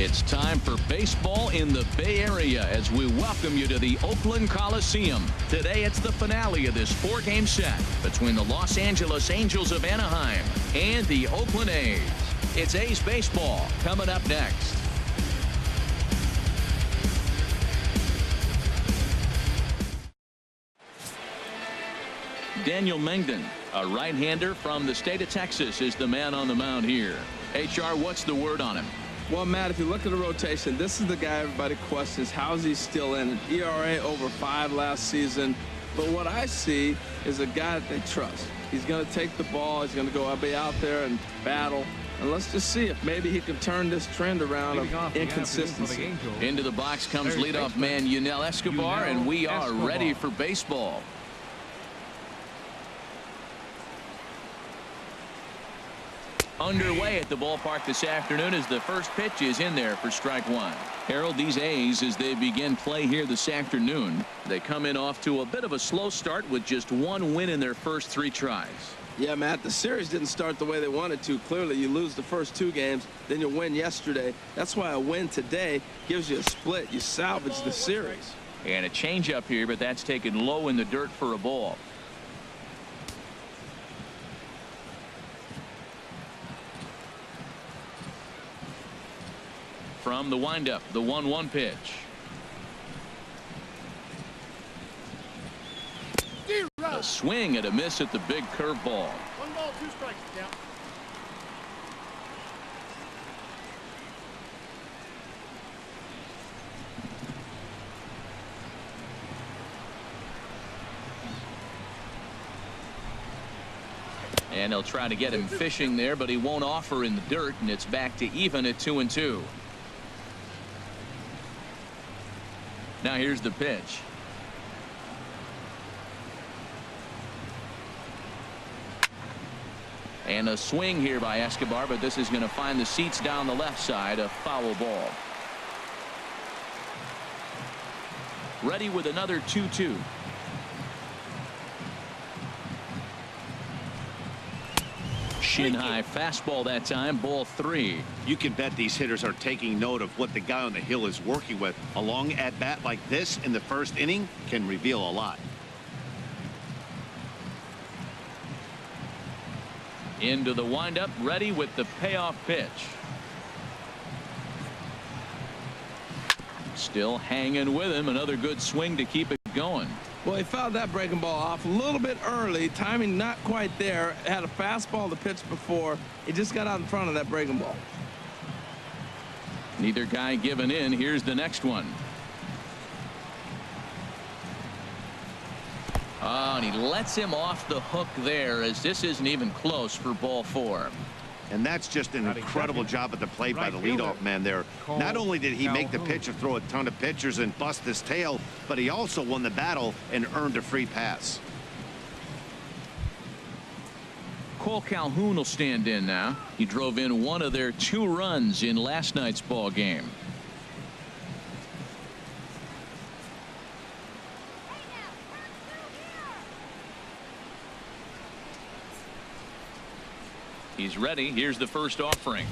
It's time for baseball in the Bay Area as we welcome you to the Oakland Coliseum. Today it's the finale of this 4-game set between the Los Angeles Angels of Anaheim and the Oakland A's. It's A's baseball coming up next. Daniel Mengden, a right-hander from the state of Texas, is the man on the mound here. HR, what's the word on him? Well, Matt, if you look at the rotation, this is the guy everybody questions. How is he still in? An ERA over 5 last season. But what I see is a guy that they trust. He's going to take the ball. He's going to go be out there and battle. And let's just see if maybe he can turn this trend around of inconsistency. Into the box comes leadoff man Yunel Escobar, and we are ready for baseball. Underway at the ballpark this afternoon as the first pitch is in there for strike one. Harold, these A's, as they begin play here this afternoon, they come in off to a bit of a slow start with just 1 win in their first 3 tries. Yeah, Matt, the series didn't start the way they wanted to. Clearly, you lose the first 2 games, then you win yesterday. That's why a win today gives you a split. You salvage the series. And a changeup here, but that's taken low in the dirt for a ball. From the windup, the 1-1 pitch. A swing and a miss at the big curveball. 1 ball, 2 strikes down. And they'll try to get him fishing there, but he won't offer in the dirt, and it's back to even at 2-2. Now here's the pitch. And a swing here by Escobar, but this is going to find the seats down the left side. A foul ball. Ready with another 2-2. Shin high fastball that time, ball 3. You can bet these hitters are taking note of what the guy on the hill is working with. A long at bat like this in the first inning can reveal a lot. Into the windup, ready with the payoff pitch. Still hanging with him. Another good swing to keep it going. Well, he fouled that breaking ball off a little bit early. Timing not quite there. Had a fastball to pitch before. He just got out in front of that breaking ball. Neither guy giving in. Here's the next one. Oh, and he lets him off the hook there, as this isn't even close for ball 4. And that's just an incredible job at the plate by the leadoff man there. Not only did he make the pitch or throw a ton of pitchers and bust his tail, but he also won the battle and earned a free pass. Cole Calhoun will stand in now. He drove in 1 of their 2 runs in last night's ball game. He's ready. Here's the first offering.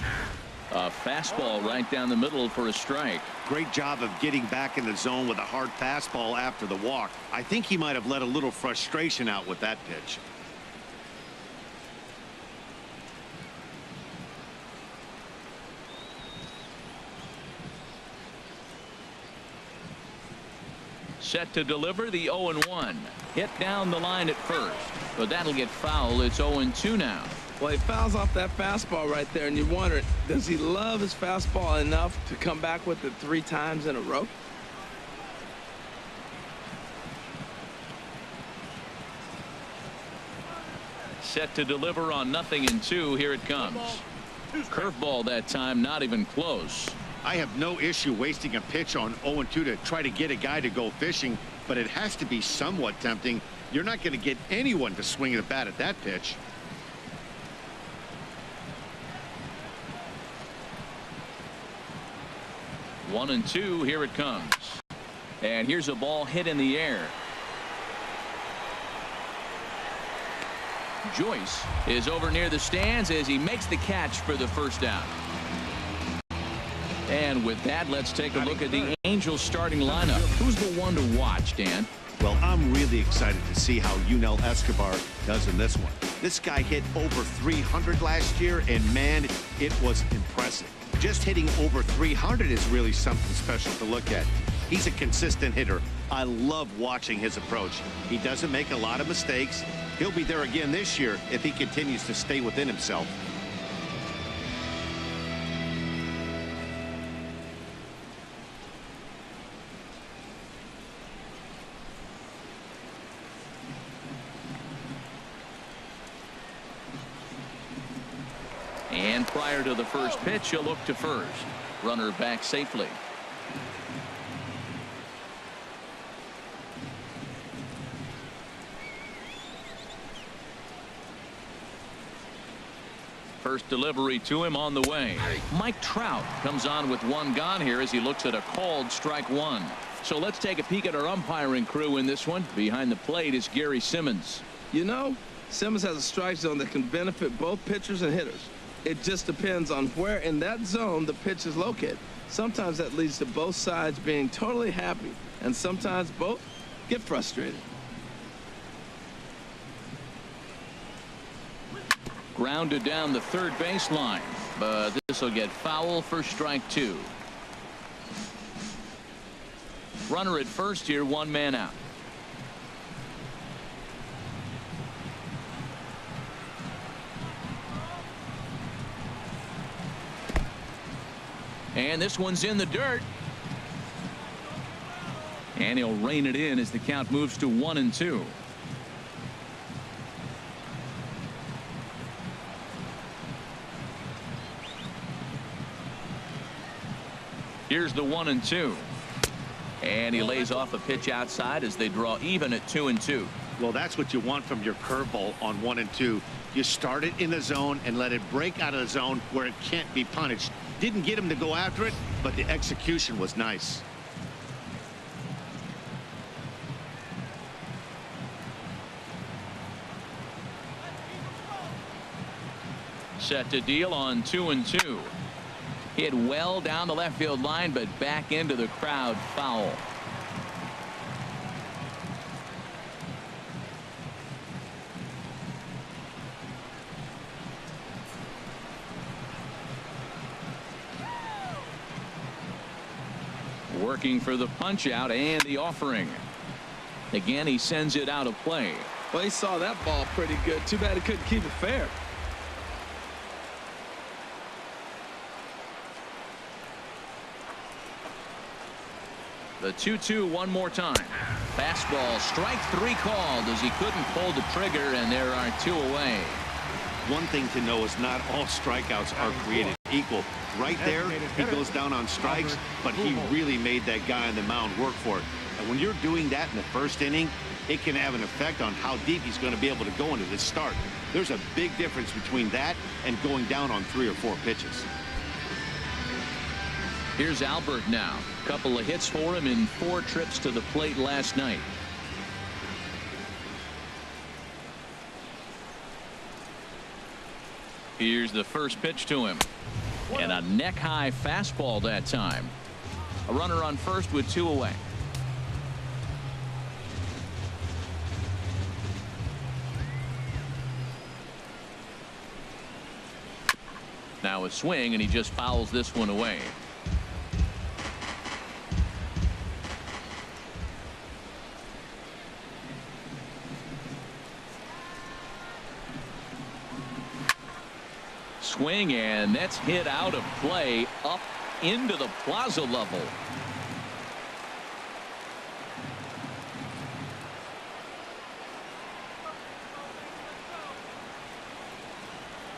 A fastball right down the middle for a strike. Great job of getting back in the zone with a hard fastball after the walk. I think he might have let a little frustration out with that pitch. Set to deliver the 0-1. Hit down the line at first, but that'll get foul. It's 0-2 now. Well, he fouls off that fastball right there, and you wonder, does he love his fastball enough to come back with it 3 times in a row? Set to deliver on 0-2. Here it comes. Curveball that time, not even close. I have no issue wasting a pitch on 0-2 to try to get a guy to go fishing, but it has to be somewhat tempting. You're not going to get anyone to swing the bat at that pitch. 1-2. Here it comes. And here's a ball hit in the air. Joyce is over near the stands as he makes the catch for the first down. And with that, let's take a look at the Angels starting lineup. Who's the one to watch, Dan? Well, I'm really excited to see how Yunel Escobar does in this one. This guy hit over 300 last year, and man, it was impressive. Just hitting over 300 is really something special to look at. He's a consistent hitter. I love watching his approach. He doesn't make a lot of mistakes. He'll be there again this year if he continues to stay within himself. And prior to the first pitch, he'll look to first. Runner back safely. First delivery to him on the way. Mike Trout comes on with one gone here as he looks at a called strike one. So let's take a peek at our umpiring crew in this one. Behind the plate is Gary Simmons. You know, Simmons has a strike zone that can benefit both pitchers and hitters. It just depends on where in that zone the pitch is located. Sometimes that leads to both sides being totally happy, and sometimes both get frustrated. Grounded down the third baseline, but this will get foul for strike two. Runner at first here, one man out. And this one's in the dirt. And he'll rein it in as the count moves to 1-2. Here's the 1-2. And he lays off a pitch outside as they draw even at 2-2. Well, that's what you want from your curveball on 1-2. You start it in the zone and let it break out of the zone where it can't be punished. Didn't get him to go after it, but the execution was nice. Set to deal on 2-2. Hit well down the left field line, but back into the crowd, foul. Working for the punch out and the offering. Again, he sends it out of play. Well, he saw that ball pretty good. Too bad he couldn't keep it fair. The 2-2 one more time. Fastball, strike three called as he couldn't pull the trigger, and there are two away. One thing to know is not all strikeouts are created equal. Right there, he goes down on strikes, but he really made that guy on the mound work for it. And when you're doing that in the first inning, it can have an effect on how deep he's going to be able to go into this start. There's a big difference between that and going down on 3 or 4 pitches. Here's Albert now. Couple of hits for him in 4 trips to the plate last night. Here's the first pitch to him. And a neck-high fastball that time. A runner on first with 2 away. Now a swing, and he just fouls this one away. Swing, and that's hit out of play up into the plaza level.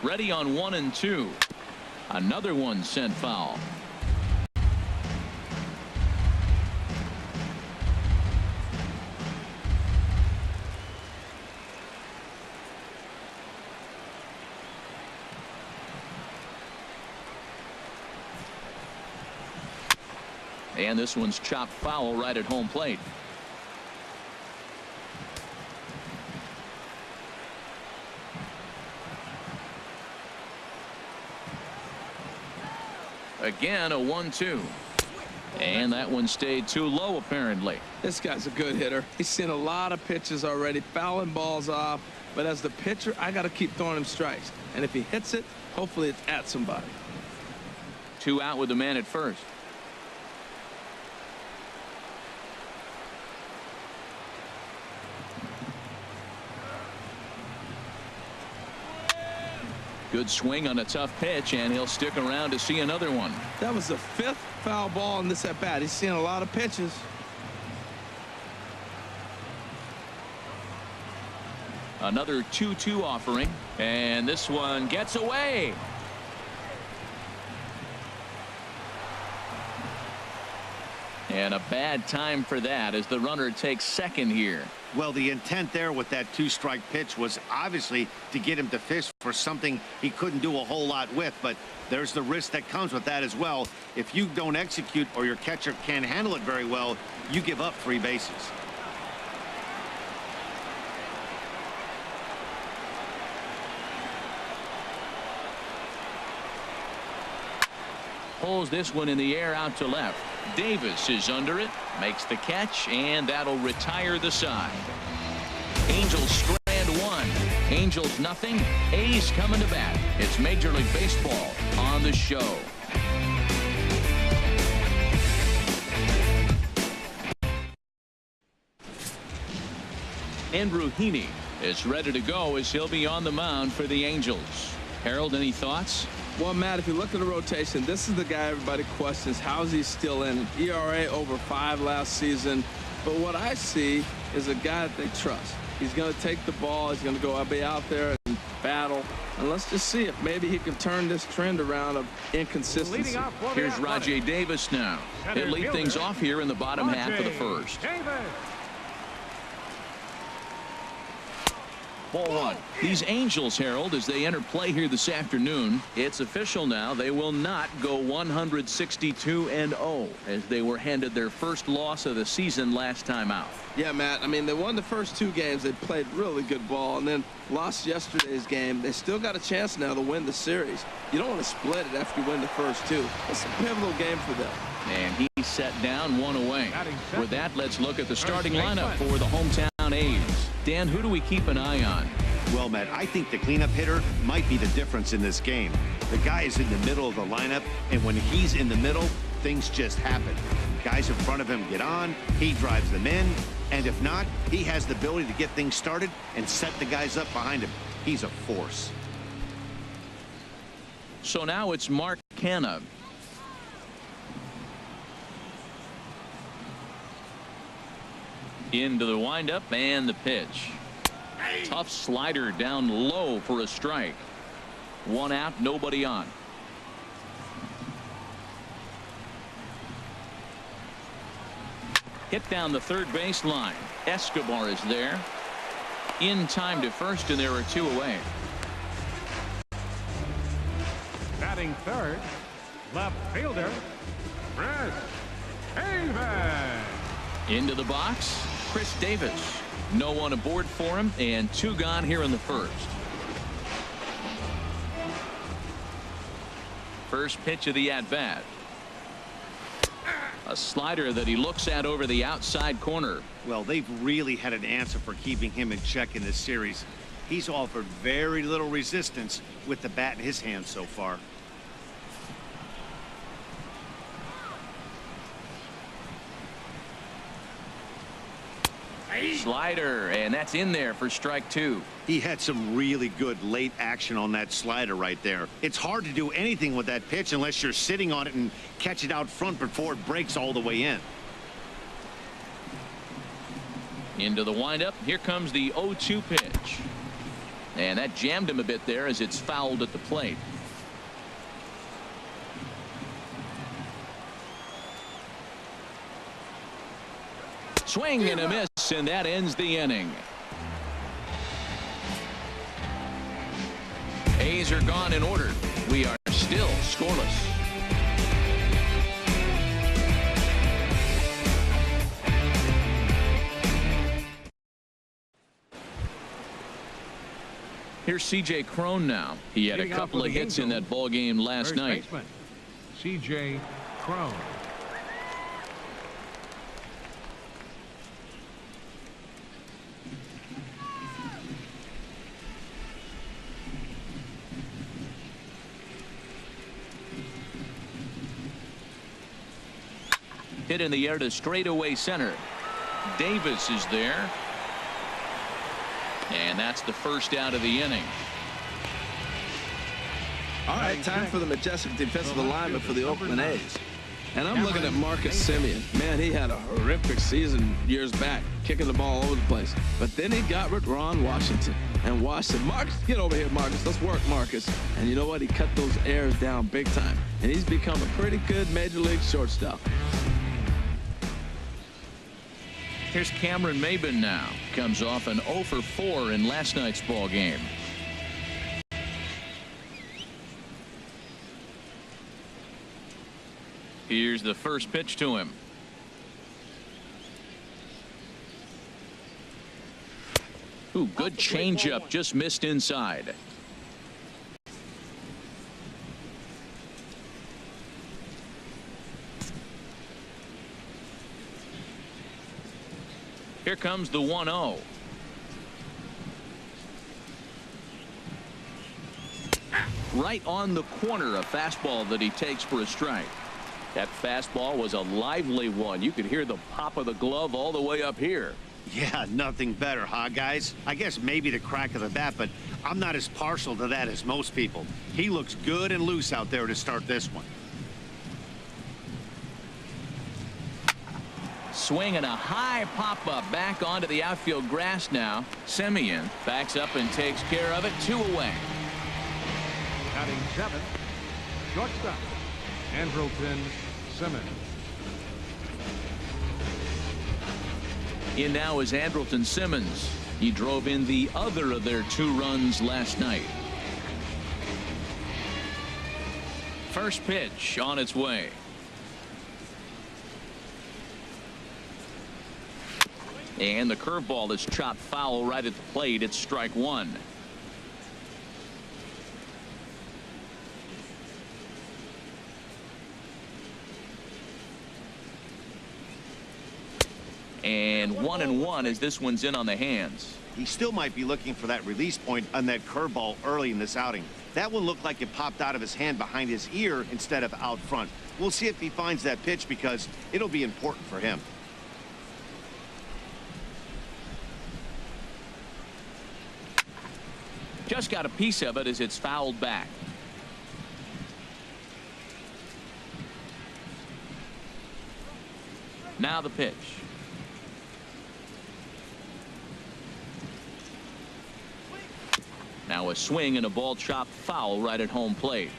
Ready on 1-2. Another one sent foul. And this one's chopped foul right at home plate. Again, a 1-2. And that one stayed too low, apparently. This guy's a good hitter. He's seen a lot of pitches already, fouling balls off. But as the pitcher, I got to keep throwing him strikes. And if he hits it, hopefully it's at somebody. 2 out with the man at first. Good swing on a tough pitch, and he'll stick around to see another one. That was the 5th foul ball in this at bat. He's seen a lot of pitches. Another 2-2 offering, and this one gets away. And a bad time for that as the runner takes second here. Well, the intent there with that 2-strike pitch was obviously to get him to fish for something he couldn't do a whole lot with, but there's the risk that comes with that as well. If you don't execute or your catcher can't handle it very well, you give up 3 bases. Pulls this one in the air out to left. Davis is under it, makes the catch, and that'll retire the side. Angels strand 1. Angels nothing. A's coming to bat. It's Major League Baseball on the show. Andrew Heaney is ready to go as he'll be on the mound for the Angels. Harold, any thoughts? Well, Matt, if you look at the rotation, this is the guy everybody questions. How is he still in it? ERA over 5 last season. But what I see is a guy that they trust. He's going to take the ball. He's going to go be out there and battle. And let's just see if maybe he can turn this trend around of inconsistency. Here's Rajay Davis now. He'll lead things off here in the bottom half of the first. Ball 1. These Angels, Harold, as they enter play here this afternoon, it's official now. They will not go 162-0 as they were handed their first loss of the season last time out. Yeah, Matt. I mean, they won the first 2 games. They played really good ball and then lost yesterday's game. They still got a chance now to win the series. You don't want to split it after you win the first 2. It's a pivotal game for them. And he set down 1 away. With that, let's look at the starting lineup for the hometown A's. Dan, who do we keep an eye on? Well, Matt, I think the cleanup hitter might be the difference in this game. The guy is in the middle of the lineup, and when he's in the middle, things just happen. Guys in front of him get on, he drives them in, and if not, he has the ability to get things started and set the guys up behind him. He's a force. So now it's Mark Canha. Into the windup and the pitch. Tough slider down low for a strike. 1 out, nobody on. Hit down the third base line. Escobar is there. In time to first, and there are 2 away. Batting third, left fielder, Chris Davis. Into the box, Chris Davis. No one aboard for him, and 2 gone here in the first. First pitch of the at-bat. A slider that he looks at over the outside corner. Well, they've really had an answer for keeping him in check in this series. He's offered very little resistance with the bat in his hand so far. Slider, and that's in there for strike 2. He had some really good late action on that slider right there. It's hard to do anything with that pitch unless you're sitting on it and catch it out front before it breaks all the way in. Into the windup. Here comes the 0-2 pitch. And that jammed him a bit there as it's fouled at the plate. Swing and a miss, and that ends the inning. A's are gone in order. We are still scoreless. Here's C.J. Cron now. He had a couple of hits in that ball game last night. C.J. Cron. Hit in the air to straightaway center. Davis is there. And that's the first out of the inning. All right, time for the majestic defensive alignment for the Oakland A's. And I'm looking at Marcus Semien. Man, he had a horrific season years back, kicking the ball all over the place. But then he got with Ron Washington. And Washington, Marcus, get over here, Marcus. Let's work, Marcus. And you know what? He cut those errors down big time. And he's become a pretty good major league shortstop. Here's Cameron Maben now. Comes off an 0 for 4 in last night's ball game. Here's the first pitch to him. Ooh, good changeup, just missed inside. Here comes the 1-0. Right on the corner, a fastball that he takes for a strike. That fastball was a lively one. You could hear the pop of the glove all the way up here. Yeah, nothing better, huh, guys? I guess maybe the crack of the bat, but I'm not as partial to that as most people. He looks good and loose out there to start this one. Swing and a high pop-up back onto the outfield grass now. Semien backs up and takes care of it. 2 away. Batting 7th, shortstop, Andrelton Simmons. In now is Andrelton Simmons. He drove in the other of their 2 runs last night. First pitch on its way. And the curveball is chopped foul right at the plate. It's strike 1. And 1-1 as this one's in on the hands. He still might be looking for that release point on that curveball early in this outing. That one looked like it popped out of his hand behind his ear instead of out front. We'll see if he finds that pitch because it'll be important for him. Just got a piece of it as it's fouled back. Now the pitch. Now a swing and a ball chopped foul right at home plate.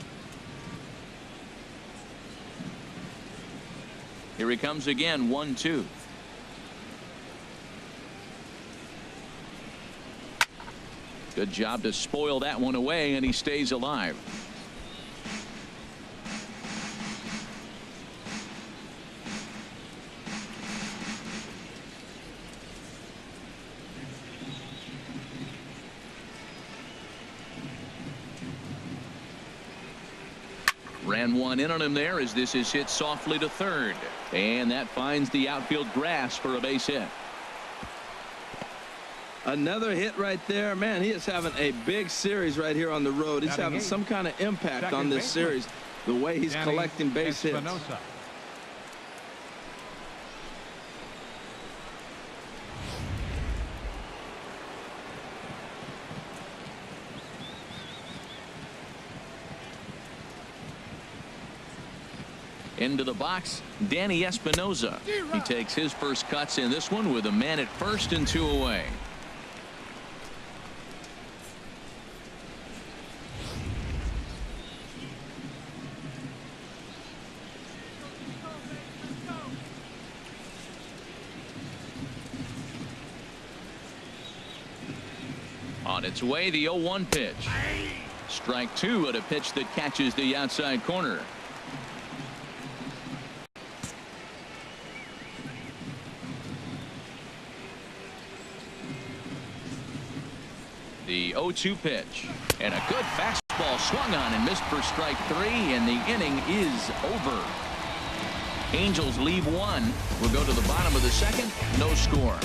Here he comes again. 1-2. Good job to spoil that one away, and he stays alive. Ran one in on him there as this is hit softly to third. And that finds the outfield grass for a base hit. Another hit right there. Man, he is having a big series right here on the road. He's having some kind of impact on this series, the way he's collecting base hits. Into the box, Danny Espinosa. He takes his first cuts in this one with a man at first and 2 away. On its way, the 0-1 pitch. Strike 2 at a pitch that catches the outside corner. The 0-2 pitch. And a good fastball fastball swung on and missed for strike 3, and the inning is over. Angels leave 1. We'll go to the bottom of the 2nd. No score.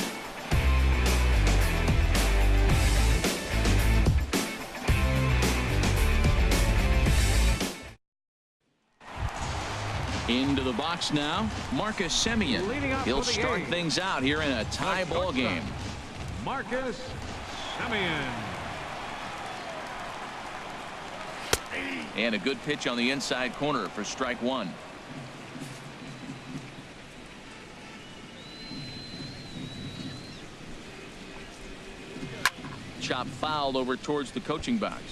Into the box now, Marcus Semien. He'll start things out here in a tie ball game. Marcus Semien. And a good pitch on the inside corner for strike 1. Chop fouled over towards the coaching box.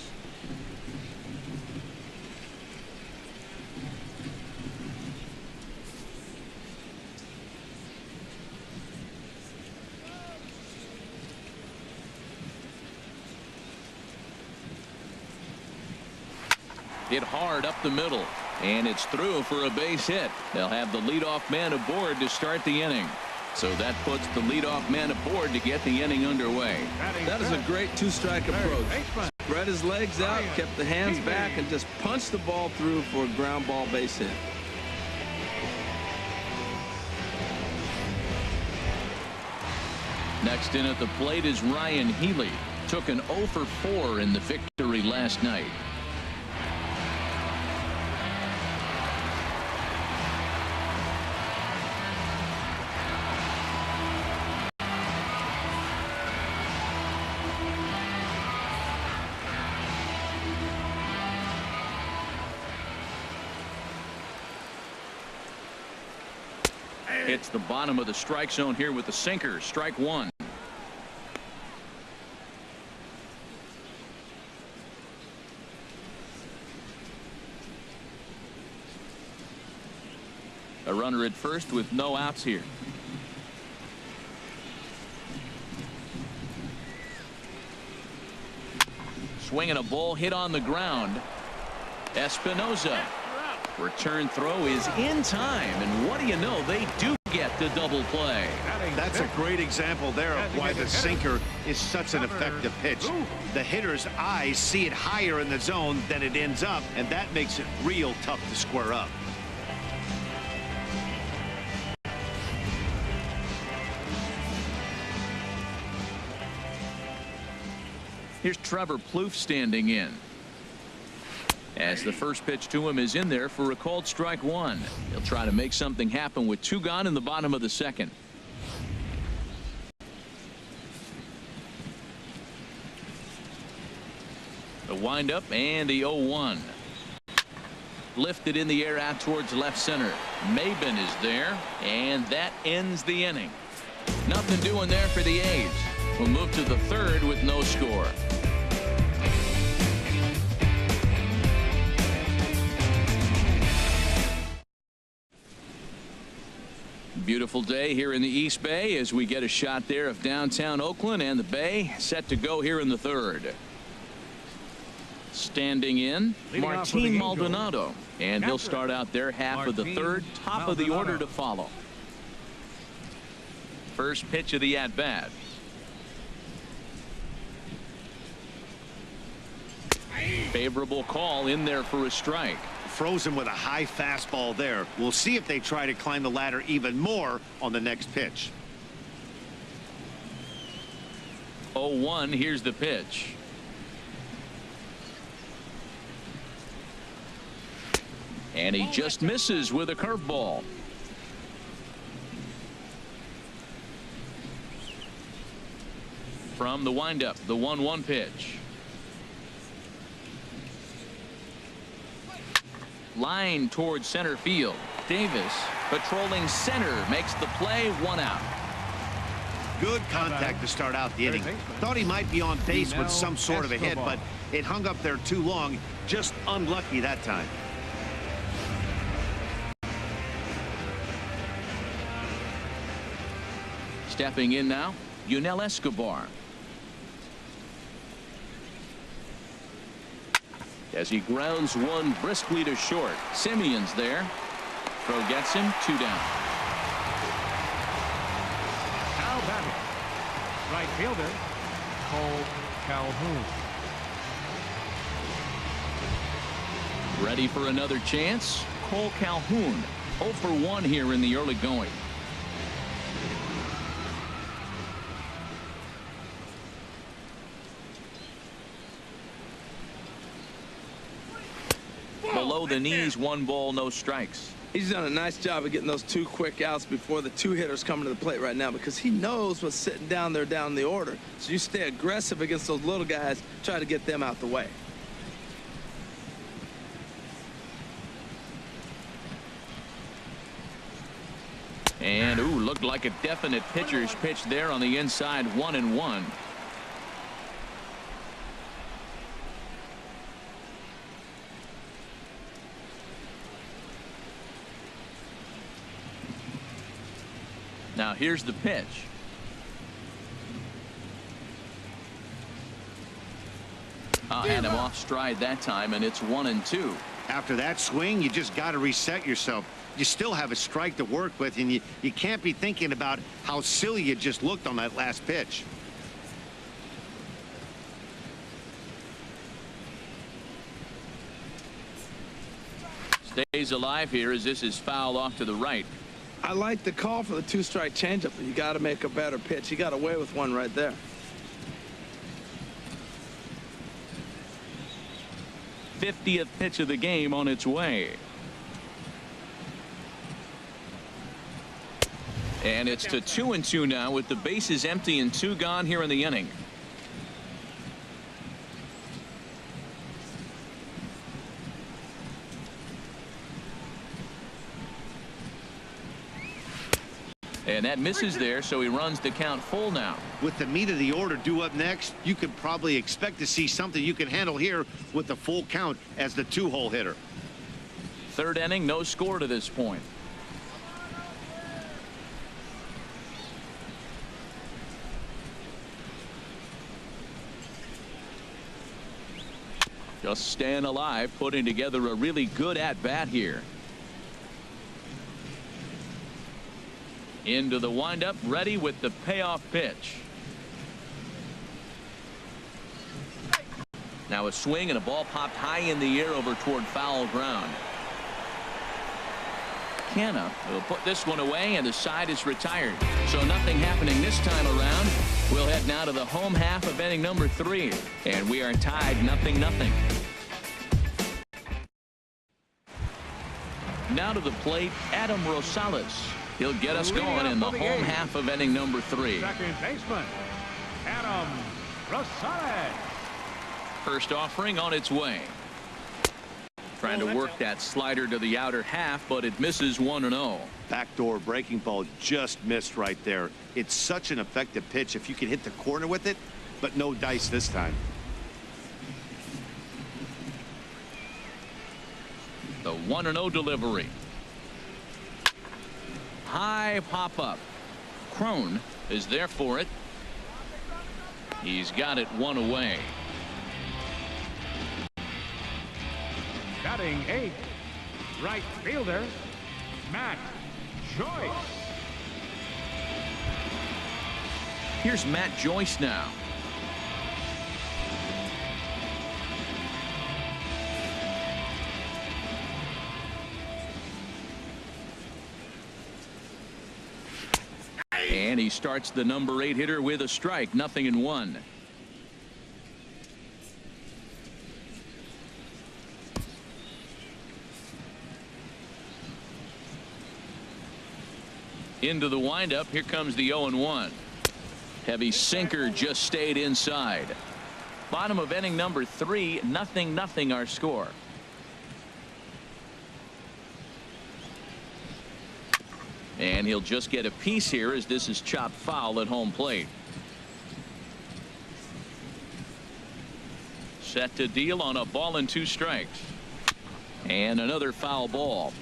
Hit hard up the middle, and it's through for a base hit. They'll have the leadoff man aboard to start the inning. So that puts the leadoff man aboard to get the inning underway. That is a great two-strike approach. Spread his legs out, kept the hands back, and just punched the ball through for a ground ball base hit. Next in at the plate is Ryan Healy. Took an 0 for 4 in the victory last night. Hits the bottom of the strike zone here with the sinker. Strike 1. A runner at first with no outs here. Swinging a ball hit on the ground. Espinosa. Return throw is in time, and what do you know, they do get the double play. That's a great example there of why the sinker is such an effective pitch. The hitter's eyes see it higher in the zone than it ends up, and that makes it real tough to square up. Here's Trevor Plouffe standing in, as the first pitch to him is in there for a called strike 1. He'll try to make something happen with 2 gone in the bottom of the 2nd. The windup and the 0-1. Lifted in the air out towards left center. Maben is there, and that ends the inning. Nothing doing there for the A's. We'll move to the 3rd with no score. Beautiful day here in the East Bay as we get a shot there of downtown Oakland, and the Bay set to go here in the 3rd. Standing in, Martin Maldonado, and he'll start out their half of the 3rd, top of the order to follow. First pitch of the at-bat. Favorable call in there for a strike. Frozen with a high fastball there. We'll see if they try to climb the ladder even more on the next pitch. 0-1, here's the pitch. And he just misses with a curveball. From the windup, the 1-1 pitch. Line towards center field. Davis patrolling center makes the play. 1 out. Good contact to start out the inning. Thought he might be on base with some sort of a hit, but it hung up there too long. Just unlucky that time. Stepping in now, Yunel Escobar. As he grounds one briskly to short. Simeon's there. Throw gets him. 2 down. Now batting, right fielder Cole Calhoun. Ready for another chance? Cole Calhoun, 0 for 1 here in the early going. Below the knees, 1 ball, no strikes. He's done a nice job of getting those 2 quick outs before the 2 hitters coming to the plate right now, because he knows what's sitting down there down the order. So you stay aggressive against those little guys, try to get them out the way. And, ooh, looked like a definite pitcher's pitch there on the inside, 1-1. Now here's the pitch. Had him off stride that time, and it's 1-2. After that swing, you just got to reset yourself. You still have a strike to work with, and you can't be thinking about how silly you just looked on that last pitch. Stays alive here as this is fouled off to the right. I like the call for the 2-strike changeup, but you got to make a better pitch. He got away with one right there. '50th pitch of the game on its way. And it's to 2-2 now with the bases empty and 2 gone here in the inning. And that misses there, so he runs the count full now. With the meat of the order due up next, you could probably expect to see something you can handle here with the full count as the 2-hole hitter. 3rd inning, no score to this point. Just staying alive, putting together a really good at-bat here. Into the windup, ready with the payoff pitch. Now a swing and a ball popped high in the air over toward foul ground. Canna will put this one away, and the side is retired. So nothing happening this time around. We'll head now to the home half of inning number 3, and we are tied 0-0. Now to the plate, Adam Rosales. He'll get us going in the home half of inning number 3. Second baseman, Adam Rosales. First offering on its way. Trying to work that slider to the outer half, but it misses 1-0. Backdoor breaking ball just missed right there. It's such an effective pitch if you can hit the corner with it, but no dice this time. The 1-0 delivery. High pop-up. Crone is there for it. He's got it 1 away. Batting 8th, right fielder, Matt Joyce. Here's Matt Joyce now. And he starts the number 8 hitter with a strike, 0-1. Into the windup. Here comes the 0-1. Heavy sinker just stayed inside. Bottom of inning number 3, 0-0 our score. And he'll just get a piece here as this is chopped foul at home plate. Set to deal on a ball and 2 strikes. And another foul ball.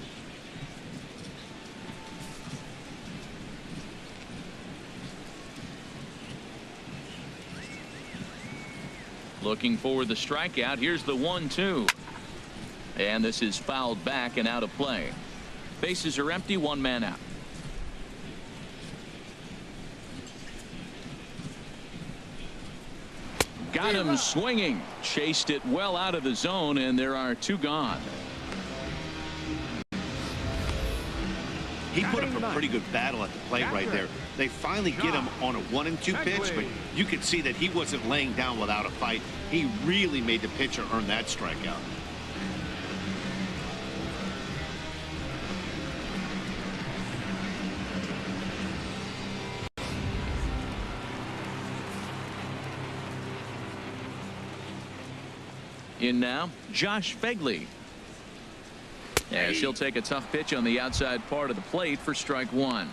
Looking for the strikeout. Here's the 1-2. And this is fouled back and out of play. Bases are empty, 1 man out. Got him swinging. Chased it well out of the zone, and there are 2 gone. He put up a pretty good battle at the plate right there. They finally get him on a 1-2 pitch, but you could see that he wasn't laying down without a fight. He really made the pitcher earn that strikeout. In now, Josh Fegley. As he'll take a tough pitch on the outside part of the plate for strike 1.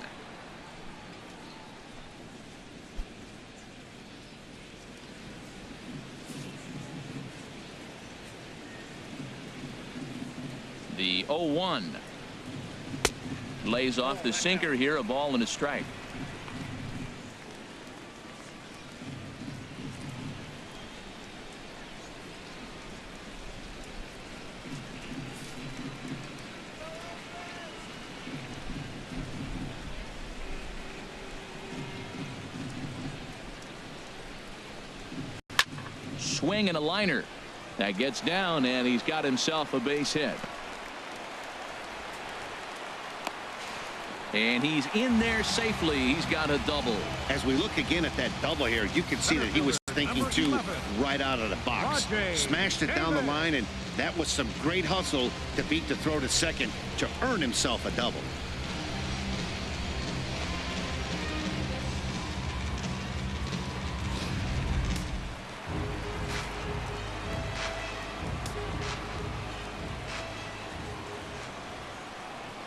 The 0-1. Lays off the sinker here, a ball and a strike. Swing and a liner. That gets down, and he's got himself a base hit. And he's in there safely. He's got a double. As we look again at that double here, you can see that he was thinking too right out of the box. Smashed it down the line, and that was some great hustle to beat the throw to second to earn himself a double.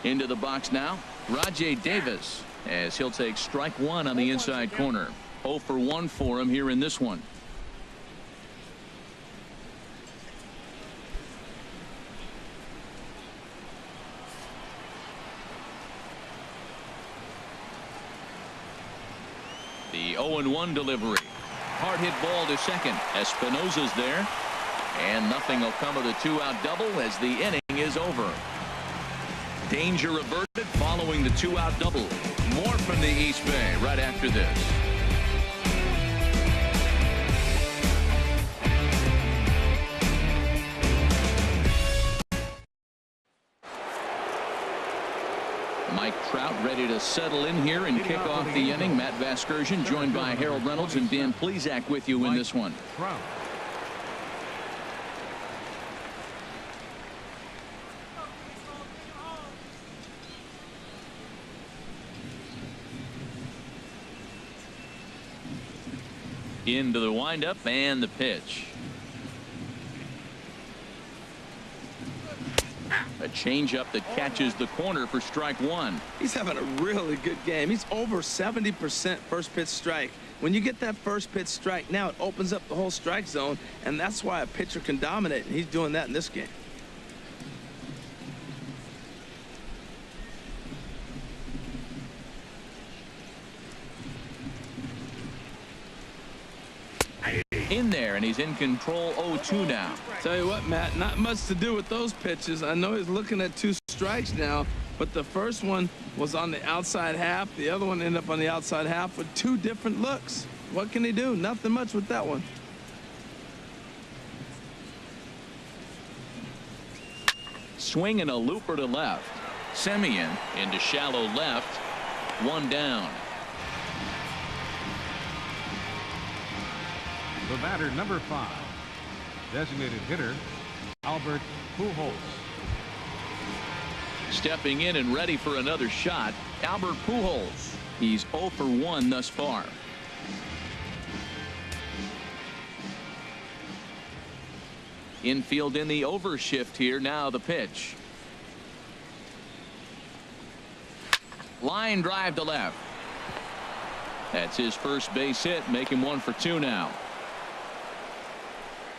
Into the box now, Rajay Davis, as he'll take strike 1 on the inside corner. 0 for 1 for him here in this one. The 0-1 delivery. Hard hit ball to second. Espinosa's there. And nothing will come of the 2-out double as the inning is over. Danger averted following the 2-out double. More from the East Bay right after this. Mike Trout ready to settle in here and kick off the inning. Matt Vasgersian joined by Harold Reynolds and Dan Plesac with you in this one. Into the windup and the pitch. A changeup that catches the corner for strike 1. He's having a really good game. He's over 70% first pitch strike. When you get that first pitch strike, now it opens up the whole strike zone, and that's why a pitcher can dominate, and he's doing that in this game. In there, and he's in control. 0-2 now. Tell you what, Matt, not much to do with those pitches. I know he's looking at 2 strikes now, but the first one was on the outside half. The other one ended up on the outside half with 2 different looks. What can he do? Nothing much with that one. Swing and a looper to left. Semien into shallow left. 1 down. The batter, number 5, designated hitter, Albert Pujols. Stepping in and ready for another shot, Albert Pujols. He's 0 for 1 thus far. Infield in the overshift here. Now the pitch. Line drive to left. That's his first base hit. Make him 1 for 2 now.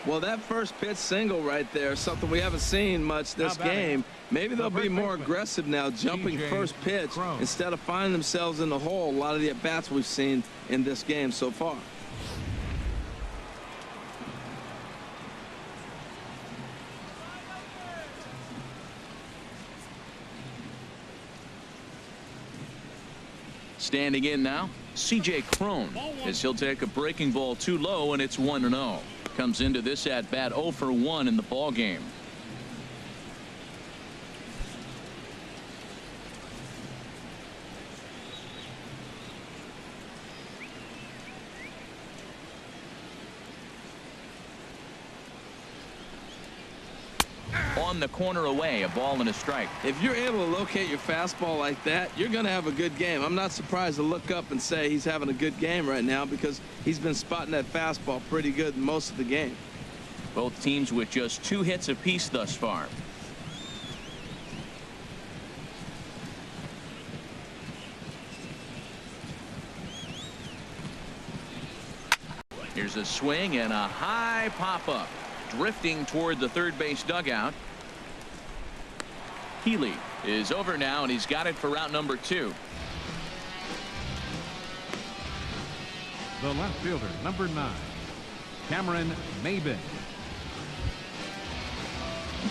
Well, that first pitch single right there is something we haven't seen much this game. Maybe they'll be more aggressive now, jumping first pitch instead of finding themselves in the hole. A lot of the at-bats we've seen in this game so far. Standing in now, C.J. Cron, as he'll take a breaking ball too low, and it's 1-0. Comes into this at bat 0 for 1 in the ball game. On the corner away, a ball and a strike. If you're able to locate your fastball like that, you're going to have a good game. I'm not surprised to look up and say he's having a good game right now because he's been spotting that fastball pretty good most of the game. Both teams with just 2 hits apiece thus far. Here's a swing and a high pop-up. Drifting toward the third base dugout. Healy is over now, and he's got it for route number 2. The left fielder, number 9, Cameron Maybin.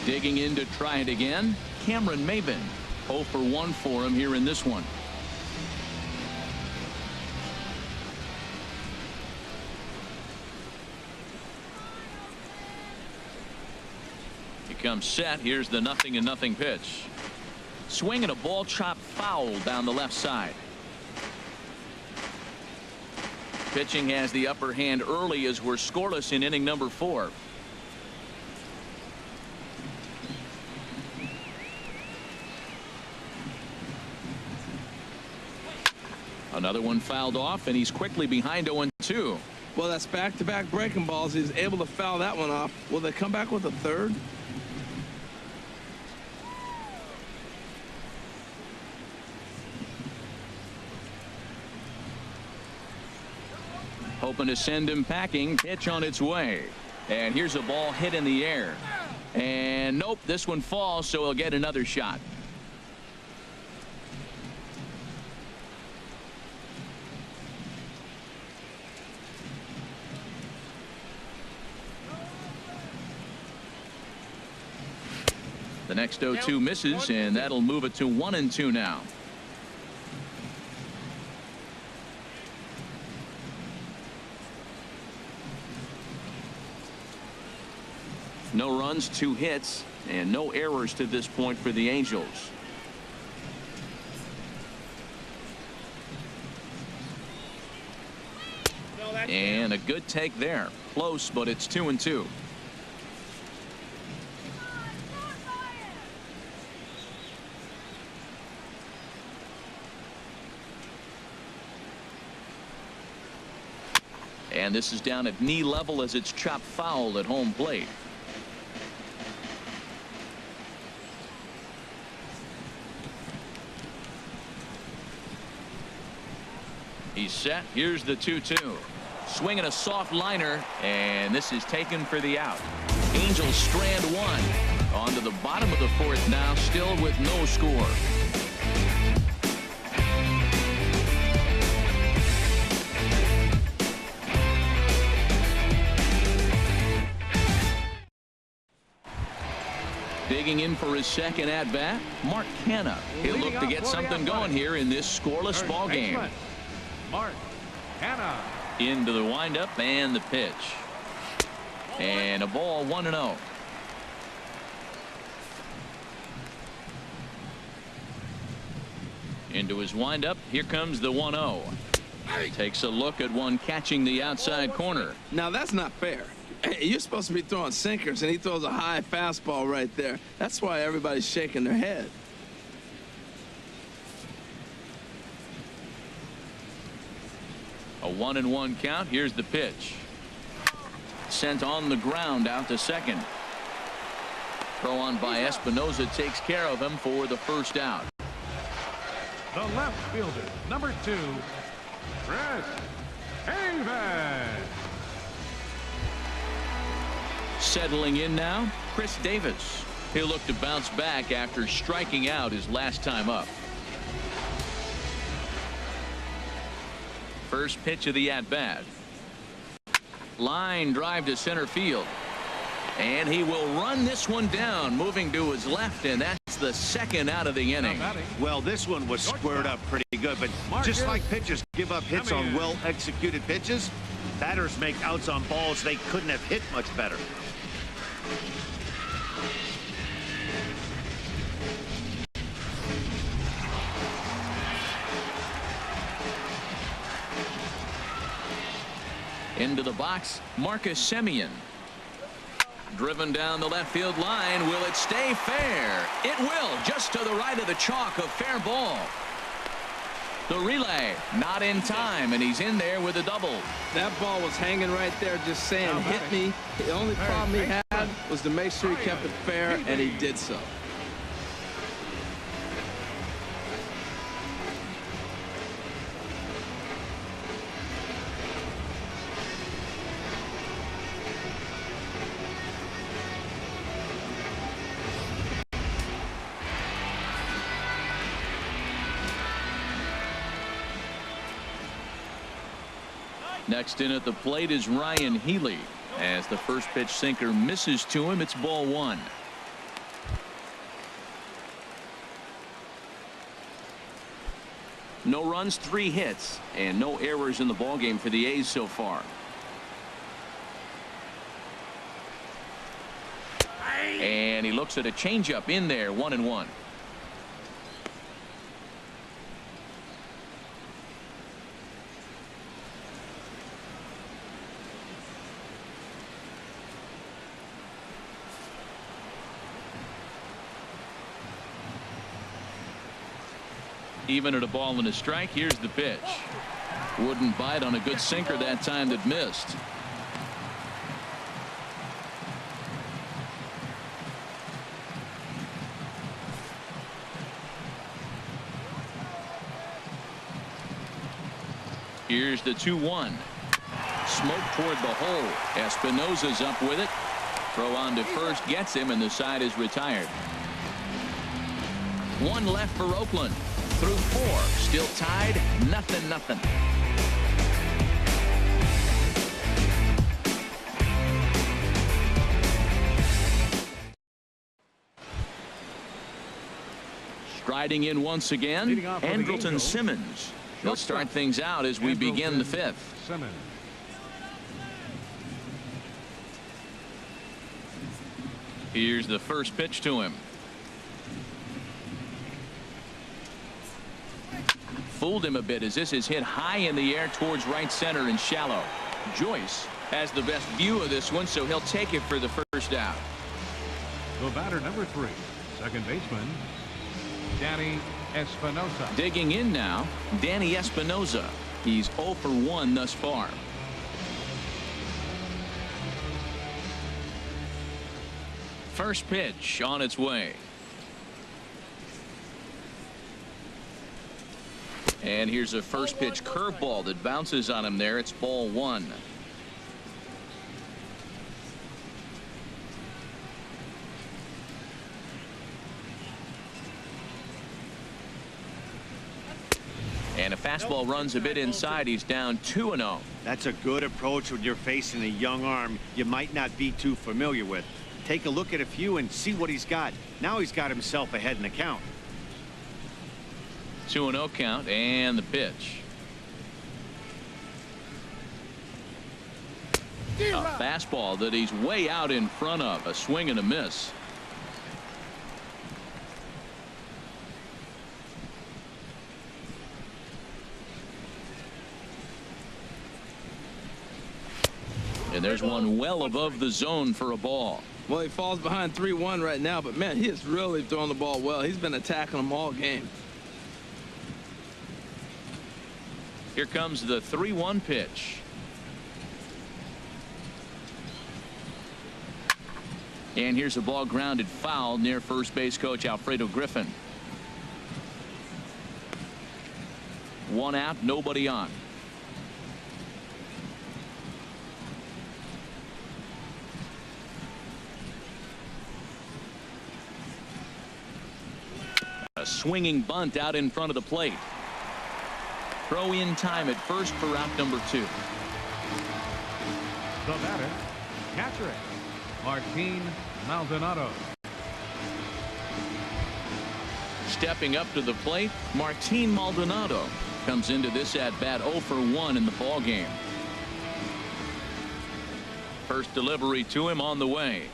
Digging in to try it again, Cameron Maybin. 0 for 1 for him here in this one. Comes set. Here's the 0-0 pitch. Swing and a ball chopped foul down the left side. Pitching has the upper hand early as we're scoreless in inning number 4. Another one fouled off, and he's quickly behind 0-2. Well, that's back-to-back breaking balls. He's able to foul that one off. Will they come back with a third? Hoping to send him packing. Pitch on its way. And here's a ball hit in the air. And nope, this one falls, so he'll get another shot. The next 0-2 misses, and that'll move it to 1-2 now. No runs, 2 hits, and no errors to this point for the Angels. And a good take there. Close, but it's 2-2. And this is down at knee level as it's chopped foul at home plate. He's set. Here's the 2-2. Swinging a soft liner, and this is taken for the out. Angels strand 1. On to the bottom of the 4th now, still with no score. Digging in for his second at-bat, Mark Canha. He'll look to get something going here in this scoreless ball game. Mark Canha. Into the windup and the pitch. And a ball 1-0. Into his windup. Here comes the 1-0. Takes a look at one catching the outside corner. Now that's not fair. You're supposed to be throwing sinkers, and he throws a high fastball right there. That's why everybody's shaking their head. A 1-1 count. Here's the pitch. Sent on the ground out to second. Throw on by Espinosa takes care of him for the first out. The left fielder, number 2, Chris Davis. Settling in now, Chris Davis. He'll look to bounce back after striking out his last time up. First pitch of the at-bat. Line drive to center field. And he will run this one down, moving to his left, and that's the the second out of the inning. Well, this one was squared up pretty good, but just like pitchers give up hits on well-executed pitches, batters make outs on balls they couldn't have hit much better. Into the box, Marcus Semien. Driven down the left field line. Will it stay fair? It will, just to the right of the chalk, a fair ball. The relay not in time, and he's in there with a double. That ball was hanging right there just saying, hit me. The only problem he had was to make sure he kept it fair, and he did so. Next in at the plate is Ryan Healy. As the first pitch sinker misses to him, it's ball one. No runs, 3 hits, and no errors in the ballgame for the A's so far. And he looks at a changeup in there, 1-1. Even at a ball and a strike, here's the pitch. Wouldn't bite on a good sinker that time that missed. Here's the 2-1. Smoke toward the hole. Espinosa's up with it. Throw on to first gets him, and the side is retired. 1 left for Oakland. Through 4, still tied, 0-0. Striding in once again, Andrelton Simmons. He'll start things out as we begin the 5th. Here's the first pitch to him. Fooled him a bit as this is hit high in the air towards right center and shallow. Joyce has the best view of this one, so he'll take it for the first out. The batter, number 3, second baseman, Danny Espinosa. Digging in now, Danny Espinosa. He's 0 for 1 thus far. First pitch on its way. And here's a first pitch curveball that bounces on him there. It's ball 1. And a fastball runs a bit inside. He's down 2-0. That's a good approach when you're facing a young arm you might not be too familiar with. Take a look at a few and see what he's got. Now he's got himself ahead in the count. 2-0 count, and the pitch. A fastball that he's way out in front of. A swing and a miss. And there's one well above the zone for a ball. Well, he falls behind 3-1 right now, but man, he is really throwing the ball well. He's been attacking them all game. Here comes the 3-1 pitch. And here's a ball grounded foul near first base coach Alfredo Griffin. 1 out, nobody on. A swinging bunt out in front of the plate. Throw in time at first for out number 2. The batter, catcher, Martin Maldonado. stepping up to the plate, Martin Maldonado comes into this at bat 0 for 1 in the ball game. First delivery to him on the way.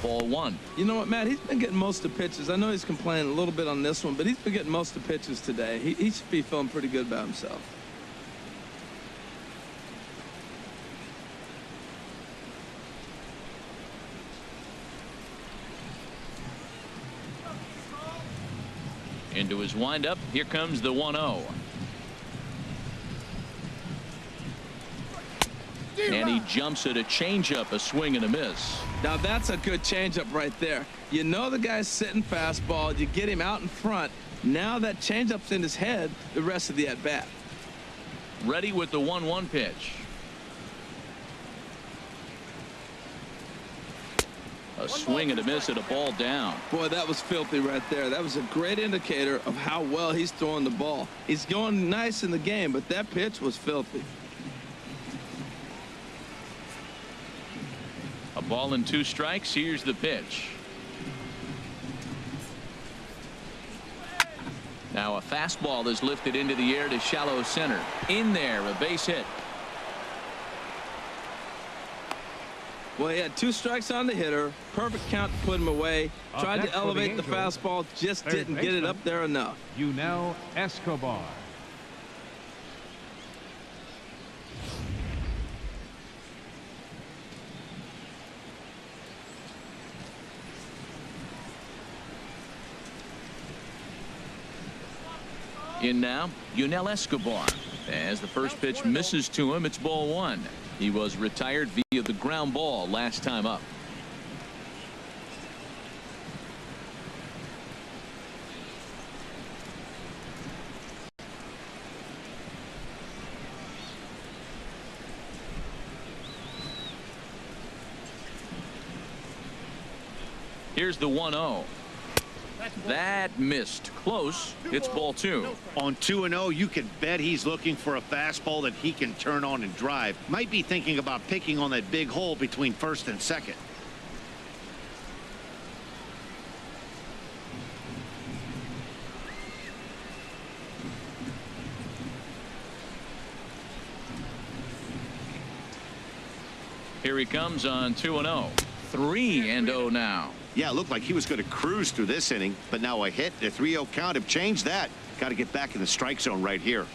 Ball 1. You know what, Matt? He's been getting most of the pitches. I know he's complaining a little bit on this one, but he's been getting most of the pitches today. He should be feeling pretty good about himself. Into his windup. Here comes the 1-0. And he jumps at a changeup, a swing and a miss. Now that's a good changeup right there. You know the guy's sitting fastball. You get him out in front. Now that changeup's in his head the rest of the at bat. Ready with the 1-1 pitch. A swing and a miss at a ball down. Boy, that was filthy right there. That was a great indicator of how well he's throwing the ball. He's going nice in the game, but that pitch was filthy. A ball and 2 strikes. Here's the pitch. Now a fastball is lifted into the air to shallow center. In there, a base hit. Well, he had 2 strikes on the hitter. Perfect count to put him away. Tried to elevate the fastball, just didn't get it up there enough. Yunel Escobar. In now, Yunel Escobar. As the first pitch misses to him, it's ball 1. He was retired via the ground ball last time up. Here's the 1-0. That missed. Close. It's ball 2. On 2-0, you can bet he's looking for a fastball that he can turn on and drive. Might be thinking about picking on that big hole between first and second. Here he comes on 2-0. 3-0 now. Yeah, it looked like he was going to cruise through this inning, but now a hit, a 3-0 count have changed that. Got to get back in the strike zone right here.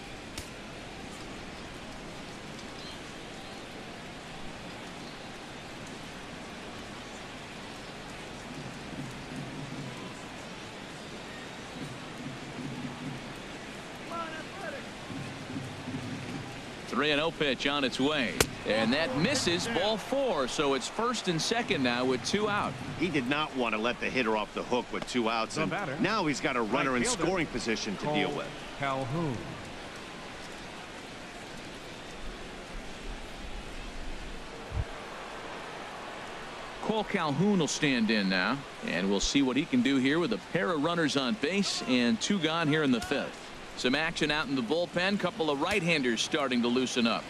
Three 3-0 pitch on its way. And that misses, ball 4. So it's first and second now with 2 out. He did not want to let the hitter off the hook with 2 outs. And now he's got a runner in scoring position to deal with. Calhoun. Cole Calhoun will stand in now. And we'll see what he can do here with a pair of runners on base and 2 gone here in the 5th. Some action out in the bullpen. Couple of right-handers starting to loosen up.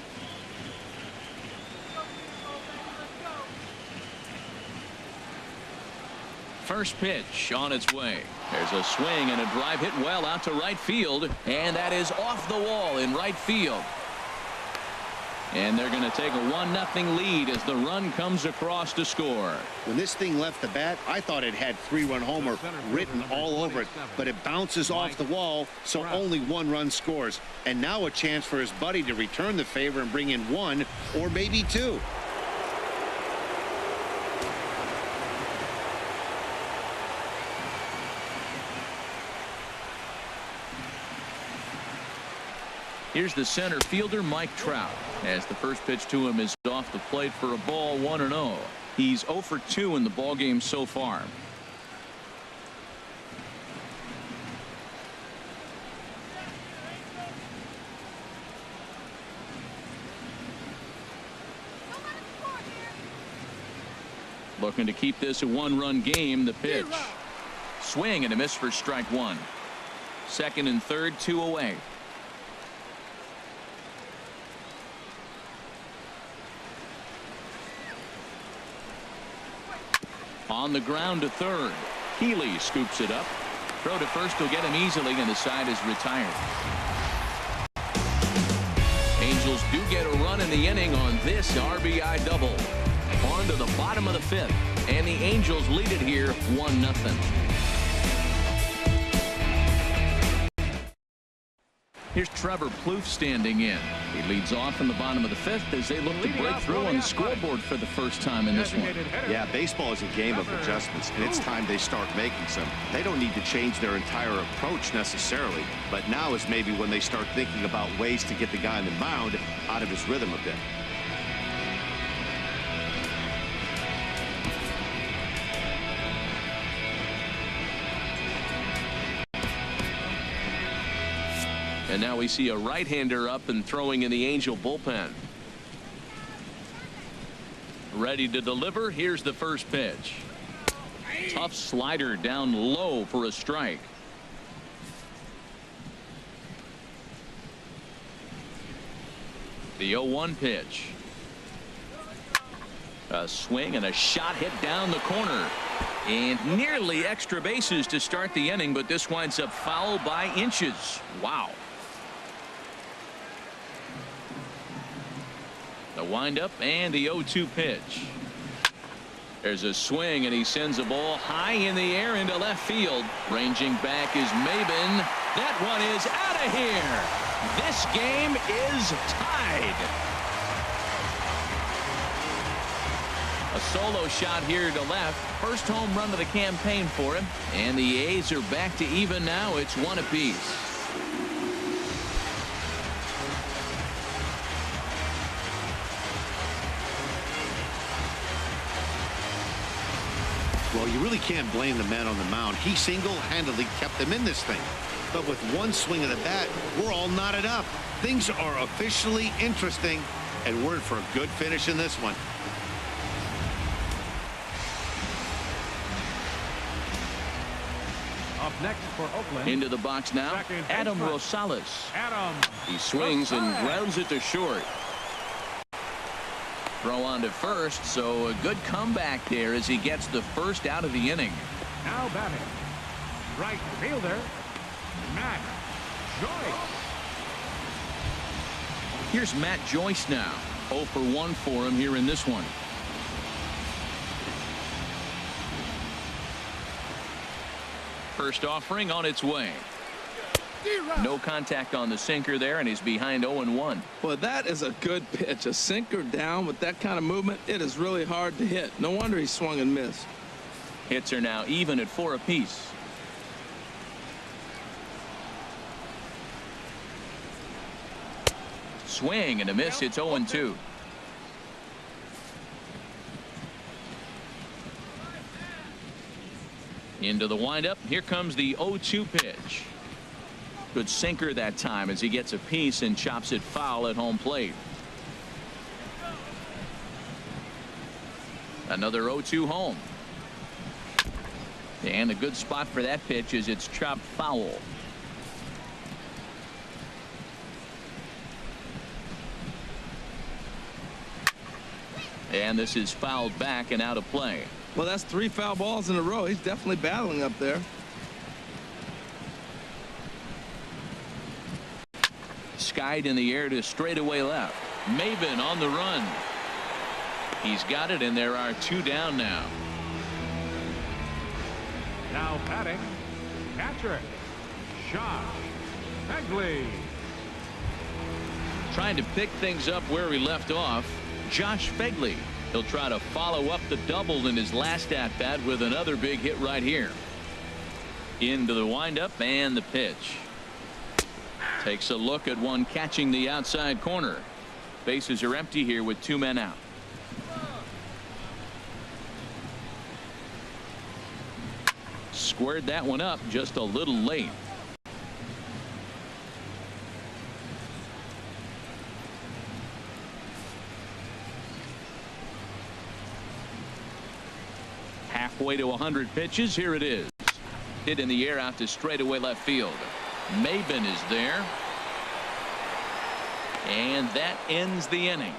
First pitch on its way. There's a swing and a drive hit well out to right field. And that is off the wall in right field. And they're going to take a 1-0 lead as the run comes across to score. When this thing left the bat, I thought it had 3-run homer written all over it, but it bounces off the wall, so only 1 run scores. And now a chance for his buddy to return the favor and bring in 1 or maybe 2. Here's the center fielder, Mike Trout, as the first pitch to him is off the plate for a ball 1-0. He's 0 for 2 in the ballgame so far. Looking to keep this a 1-run game. The pitch. Swing and a miss for strike 1. Second and third, 2 away. On the ground to third. Healy scoops it up. Throw to first will get him easily, and the side is retired. Angels do get a run in the inning on this RBI double. On to the bottom of the fifth, and the Angels lead it here 1-0. Here's Trevor Plouffe standing in. He leads off in the bottom of the fifth as they look to break through on the scoreboard for the first time in this one. Yeah, baseball is a game of adjustments, and it's time they start making some. They don't need to change their entire approach necessarily, but now is maybe when they start thinking about ways to get the guy on the mound out of his rhythm a bit. And now we see a right-hander up and throwing in the Angel bullpen. Ready to deliver. Here's the first pitch. Tough slider down low for a strike. The 0-1 pitch. A swing and a shot hit down the corner. And nearly extra bases to start the inning, but this winds up foul by inches. Wow. The windup and the 0-2 pitch. There's a swing, and he sends a ball high in the air into left field. Ranging back is Maben. That one is out of here. This game is tied. A solo shot here to left. First home run of the campaign for him. And the A's are back to even now. It's one apiece. Well, you really can't blame the man on the mound. He single-handedly kept them in this thing. But with one swing of the bat, we're all knotted up. Things are officially interesting, and we're in for a good finish in this one. Up next for Oakland. Into the box now, Adam Rosales. He swings and grounds it to short. Throw on to first, so a good comeback there as he gets the first out of the inning. Now batting, right fielder, Matt Joyce. Here's Matt Joyce now. 0 for 1 for him here in this one. First offering on its way. No contact on the sinker there, and he's behind 0-1. Well, that is a good pitch. A sinker down with that kind of movement, it is really hard to hit. No wonder he swung and missed. Hits are now even at 4 apiece. Swing and a miss. It's 0-2. Into the windup. Here comes the 0-2 pitch. Good sinker that time as he gets a piece and chops it foul at home plate. Another 0-2 home. And a good spot for that pitch as it's chopped foul. And this is fouled back and out of play. Well, that's 3 foul balls in a row. He's definitely battling up there. Skied in the air to straightaway left. Maben on the run. He's got it, and there are 2 down now. Now batting, catcher, Josh Begley. Trying to pick things up where he left off. Josh Begley. He'll try to follow up the double in his last at-bat with another big hit right here. Into the windup and the pitch. Takes a look at one catching the outside corner. Bases are empty here with 2 men out. Squared that one up just a little late. Halfway to 100 pitches. Here it is. Hit in the air out to straightaway left field. Maben is there. And that ends the inning.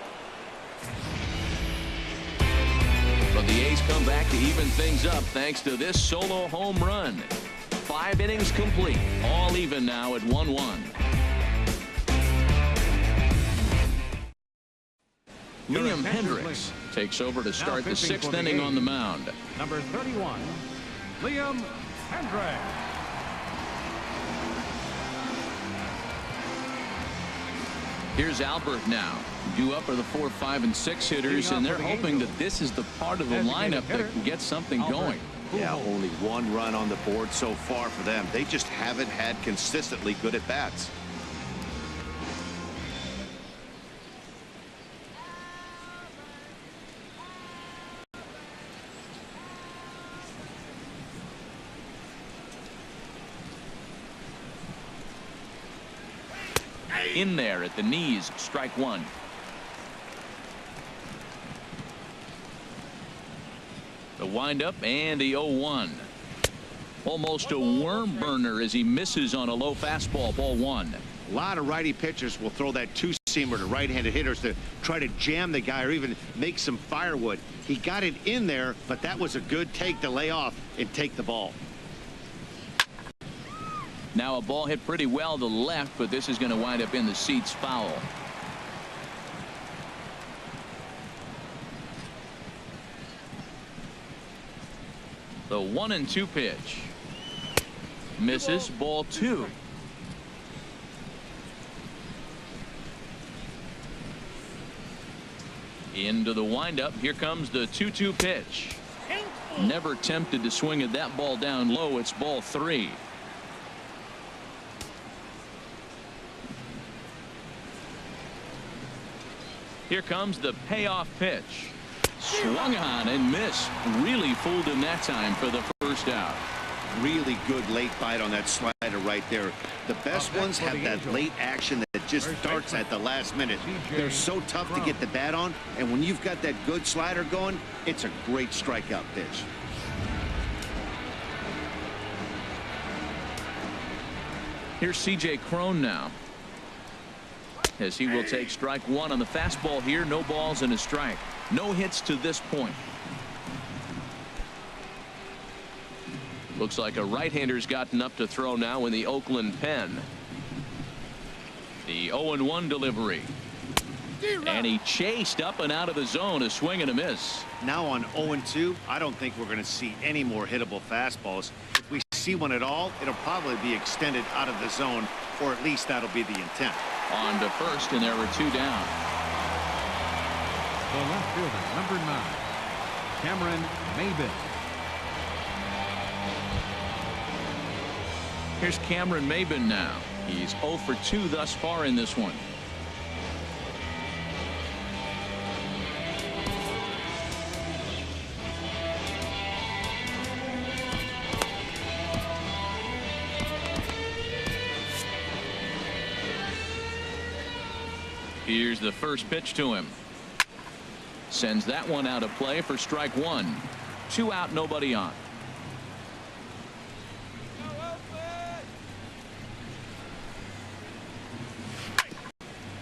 From the A's come back to even things up thanks to this solo home run. 5 innings complete. All even now at 1-1. Liam Hendricks takes over to start the 6th inning on the mound. Number 31, Liam Hendricks. Here's Albert now. Due up are the 4, 5, and 6 hitters, and they're hoping that this is the part of the lineup that can get something going. Yeah, only 1 run on the board so far for them. They just haven't had consistently good at bats. In there at the knees, strike 1. The windup and the 0-1. Almost a worm burner as he misses on a low fastball, ball 1. A lot of righty pitchers will throw that two-seamer to right-handed hitters to try to jam the guy or even make some firewood. He got it in there, but that was a good take to lay off and take the ball. Now a ball hit pretty well to left, but this is going to wind up in the seats, foul. The 1-2 pitch. Misses, ball 2. Into the windup. Here comes the 2-2 pitch. Never tempted to swing at that ball down low. It's ball 3. Here comes the payoff pitch. Swung on and missed. Really fooled him that time for the first out. Really good late bite on that slider right there. The best ones have that late action that just starts at the last minute. They're so tough to get the bat on, and when you've got that good slider going, it's a great strikeout pitch. Here's C.J. Cron now, as he will take strike 1 on the fastball here. No balls and a strike. No hits to this point. Looks like a right-hander's gotten up to throw now in the Oakland pen. The 0-1 delivery. And he chased up and out of the zone. A swing and a miss. Now on 0-2, I don't think we're going to see any more hittable fastballs. If we see one at all, it'll probably be extended out of the zone, or at least that'll be the intent. On to first, and there were 2 down. The left fielder, number 9, Cameron Maybin. Here's Cameron Maybin now. He's 0 for 2 thus far in this one. Here's the first pitch to him. Sends that one out of play for strike 1. 2 out, nobody on.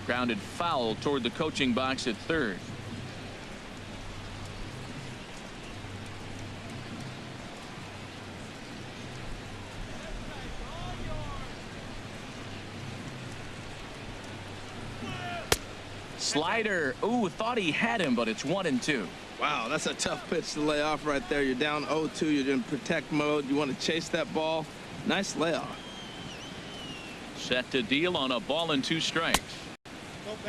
Grounded foul toward the coaching box at third. Slider. Ooh, thought he had him, but it's 1-2. Wow, that's a tough pitch to lay off right there. You're down 0-2. You're in protect mode. You want to chase that ball. Nice layoff. Set to deal on a ball and 2 strikes.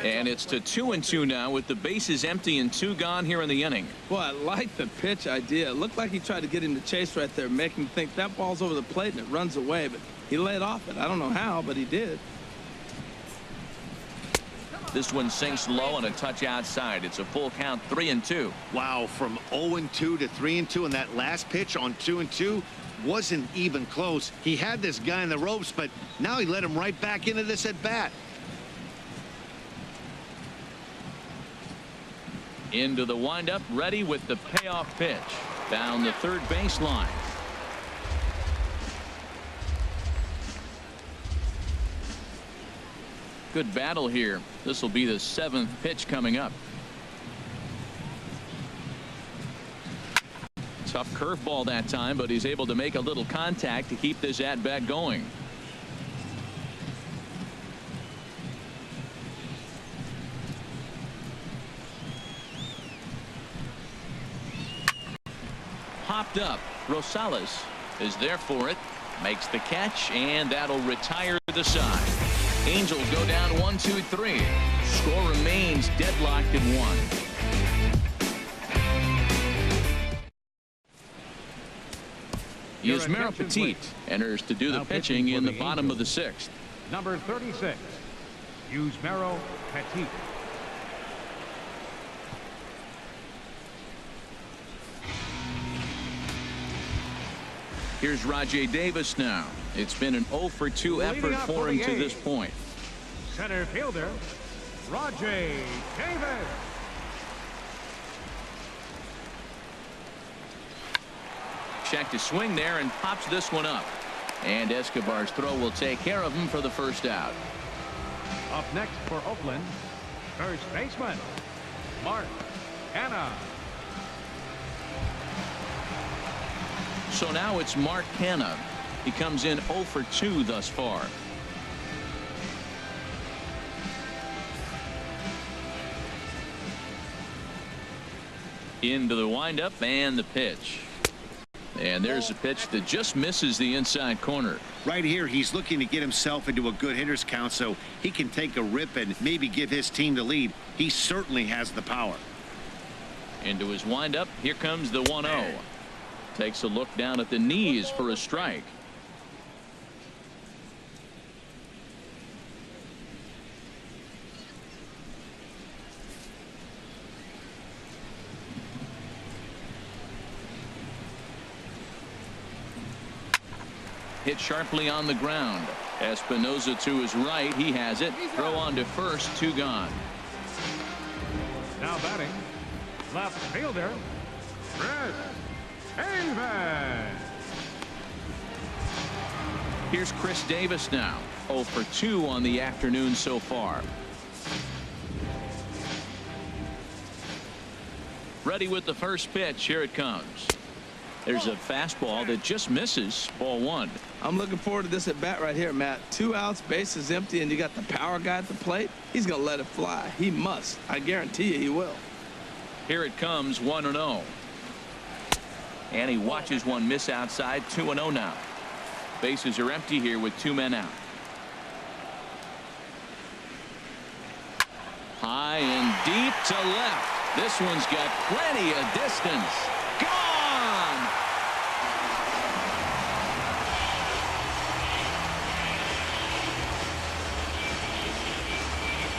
And it's to 2-2 now with the bases empty and 2 gone here in the inning. Boy, I like the pitch idea. It looked like he tried to get him to chase right there, make him think that ball's over the plate and it runs away, but he laid off it. I don't know how, but he did. This one sinks low and a touch outside. It's a full count, 3-2. Wow, from 0-2 to 3-2, and that last pitch on 2-2 wasn't even close. He had this guy in the ropes, but now he let him right back into this at bat. Into the windup, ready with the payoff pitch. Down the third baseline. Good battle here. This will be the 7th pitch coming up. Tough curveball that time, but he's able to make a little contact to keep this at bat going. Popped up. Rosales is there for it. Makes the catch, and that'll retire the side. Angels go down 1-2-3. Score remains deadlocked at 1. Yusmeiro Petit enters to do the pitching in the bottom of the 6th. Number 36, Yusmeiro Petit. Here's Rajay Davis now. It's been an 0-for-2 effort for him to this point. Center fielder, Rajay Davis. Check to swing there and pops this one up. And Escobar's throw will take care of him for the first out. Up next for Oakland, first baseman, Mark Hanna. So now it's Mark Hanna. He comes in 0-for-2 thus far. Into the windup and the pitch. And there's a pitch that just misses the inside corner. Right here, he's looking to get himself into a good hitter's count so he can take a rip and maybe give his team the lead. He certainly has the power. Into his windup. Here comes the 1-0. Takes a look down at the knees for a strike. Hit sharply on the ground. Espinosa to his right. He has it. Throw on to first. 2 gone. Now batting, left fielder, Chris Davis. Here's Chris Davis now. 0-for-2 on the afternoon so far. Ready with the first pitch. Here it comes. There's a fastball that just misses. Ball 1. I'm looking forward to this at bat right here, Matt. 2 outs, bases empty, and you got the power guy at the plate. He's going to let it fly. He must. I guarantee you he will. Here it comes. 1-0. And he watches one miss outside. 2-0 now. Bases are empty here with 2 men out. High and deep to left. This one's got plenty of distance. Gone!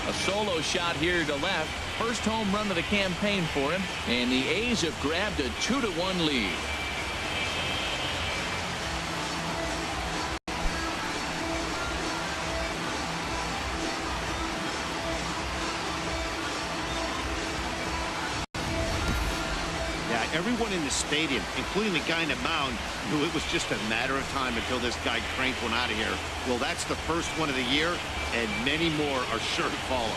A solo shot here to left. First home run of the campaign for him. And the A's have grabbed a 2-1 lead. Everyone in the stadium, including the guy in the mound, knew it was just a matter of time until this guy cranked one out of here. Well, that's the first one of the year, and many more are sure to follow.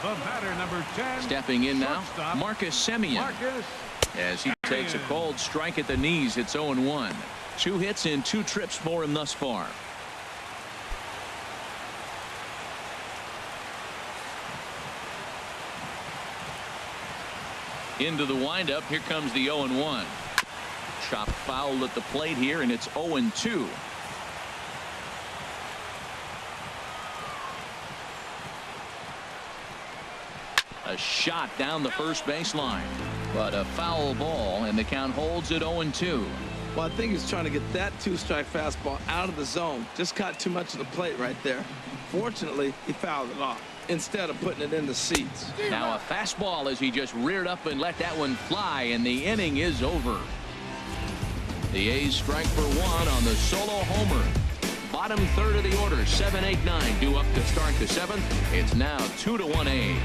The batter, number 10. Stepping in now, Marcus Semien. Marcus As he takes a cold strike at the knees, it's 0-1. 2 hits in 2 trips for him thus far. Into the windup. Here comes the 0-1. Chopped foul at the plate here, and it's 0-2. A shot down the first baseline, but a foul ball, and the count holds at 0-2. Well, I think he's trying to get that 2-strike fastball out of the zone. Just caught too much of the plate right there. Fortunately, he fouled it off instead of putting it in the seats. Now a fastball as he just reared up and let that one fly, and the inning is over. The A's strike for 1 on the solo homer. Bottom third of the order, 7, 8, 9 due up to start the 7th. It's now 2-1 A's.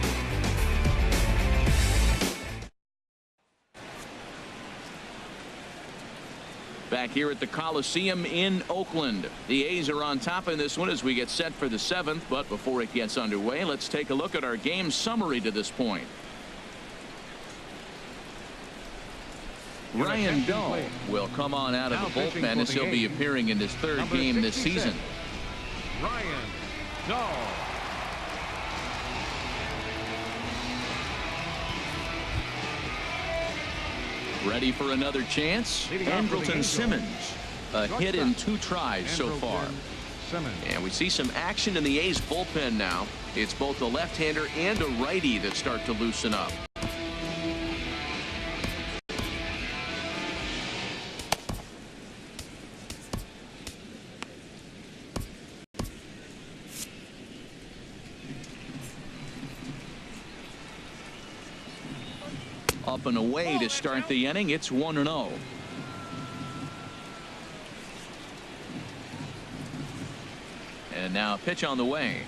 back here at the Coliseum in Oakland. The A's are on top in this one as we get set for the 7th. But before it gets underway, let's take a look at our game summary to this point. Ryan Dahl will come on out of the bullpen as he'll be appearing in his 3rd game this season. Ryan Dahl. Ready for another chance? Andrelton Simmons. A hit in 2 tries so far. And we see some action in the A's bullpen now. It's both a left-hander and a righty that start to loosen up. Up and away to start the inning. It's 1-0. And now a pitch on the way.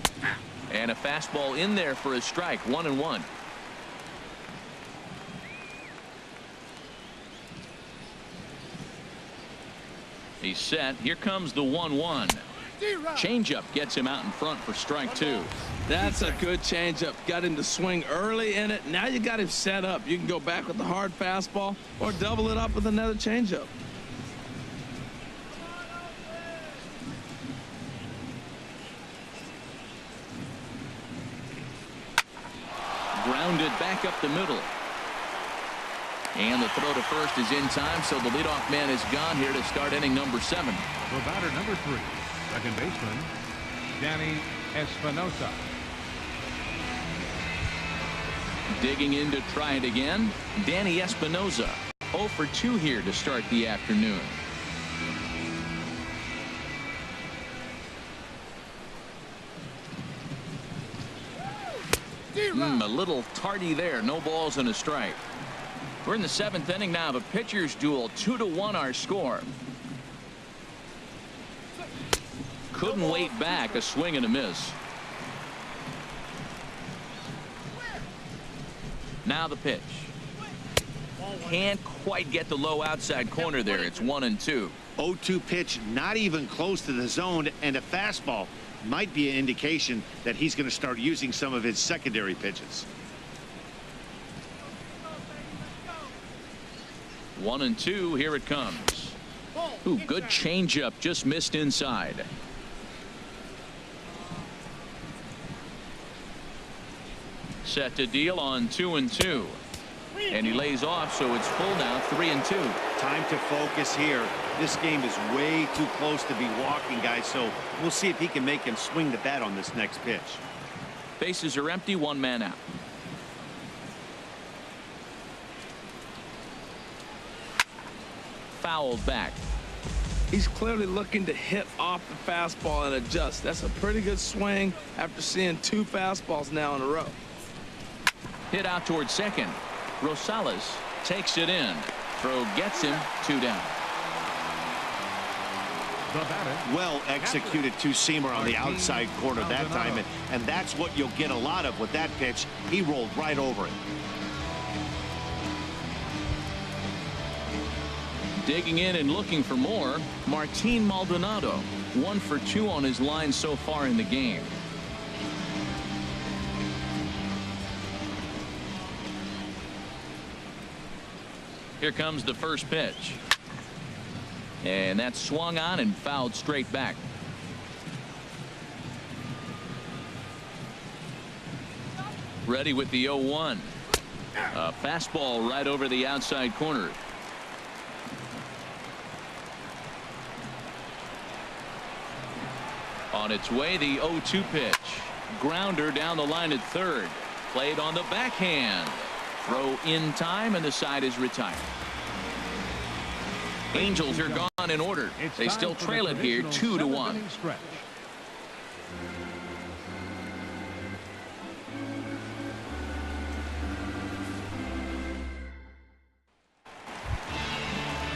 And a fastball in there for a strike. 1-1. He's set. Here comes the 1-1. Changeup gets him out in front for strike 2. That's a good changeup. Got him to swing early in it. Now you got him set up. You can go back with the hard fastball or double it up with another changeup. Grounded back up the middle. And the throw to first is in time, so the leadoff man is gone here to start inning number 7. For batter number 3, second baseman, Danny Espinosa. Digging in to try it again, Danny Espinosa. 0 for 2 here to start the afternoon. A little tardy there. No balls and a strike. We're in the 7th inning now of a pitcher's duel. 2-1 our score. Couldn't wait back. A swing and a miss. Now the pitch. Can't quite get the low outside corner there. It's 1-2. 0-2 pitch, not even close to the zone, and a fastball might be an indication that he's going to start using some of his secondary pitches. 1-2. Here it comes. Ooh, good changeup, just missed inside. Set to deal on 2-2. And he lays off, so it's full now, 3-2. Time to focus here. This game is way too close to be walking, guys, so we'll see if he can make him swing the bat on this next pitch. Bases are empty, 1 man out. Fouled back. He's clearly looking to hit off the fastball and adjust. That's a pretty good swing after seeing 2 fastballs now in a row. Hit out towards second. Rosales takes it in. Throw gets him. 2 down. The batter. Well executed two-seamer on the outside corner that time, and that's what you'll get a lot of with that pitch. He rolled right over it. Digging in and looking for more, Martin Maldonado. 1 for 2 on his line so far in the game. Here comes the first pitch. And that's swung on and fouled straight back. Ready with the 0-1. A fastball right over the outside corner. On its way, the 0-2 pitch. Grounder down the line at third. Played on the backhand. Throw in time, and the side is retired. Angels are gone in order. They still trail it here 2-1.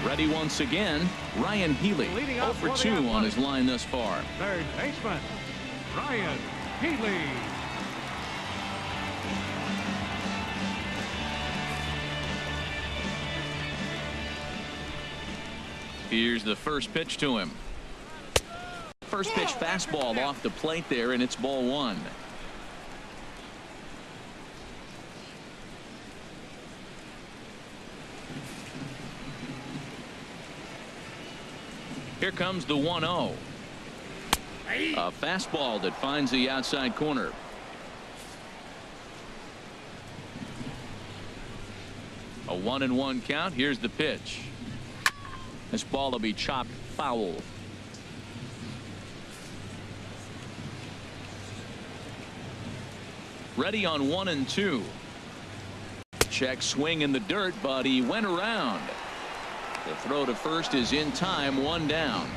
Ready once again, Ryan Healy. 0 for 2 on his line thus far. Third baseman, Ryan Healy. Here's the first pitch to him. First pitch fastball off the plate there, and it's ball one. Here comes the 1-0. A fastball that finds the outside corner. A 1-1 count. Here's the pitch. This ball will be chopped foul. Ready on 1-2. Check swing in the dirt, but he went around. The throw to first is in time, one down.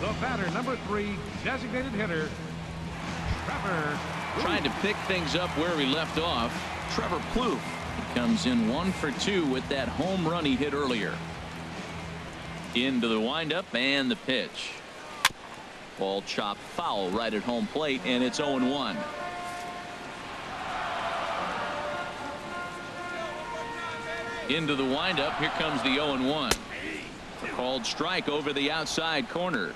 The batter, number 3, designated hitter, Trevor. Trying to pick things up where he left off. Trevor Plouffe comes in 1 for 2 with that home run he hit earlier. Into the windup and the pitch. Ball chopped foul right at home plate, and it's 0-1. Into the windup. Here comes the 0-1. A called strike over the outside corner.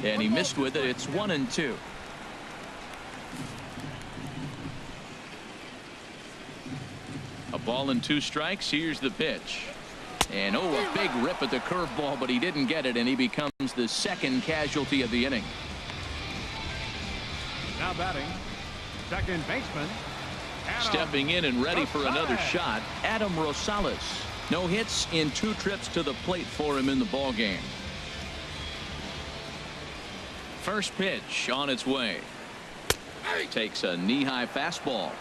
And he missed with it. It's 1-2. A ball and 2 strikes. Here's the pitch. And a big rip at the curveball, but he didn't get it, and he becomes the second casualty of the inning. Now batting, second baseman, Adam. Stepping in and ready for another shot, Adam Rosales. No hits in 2 trips to the plate for him in the ball game. First pitch on its way. Takes a knee-high fastball.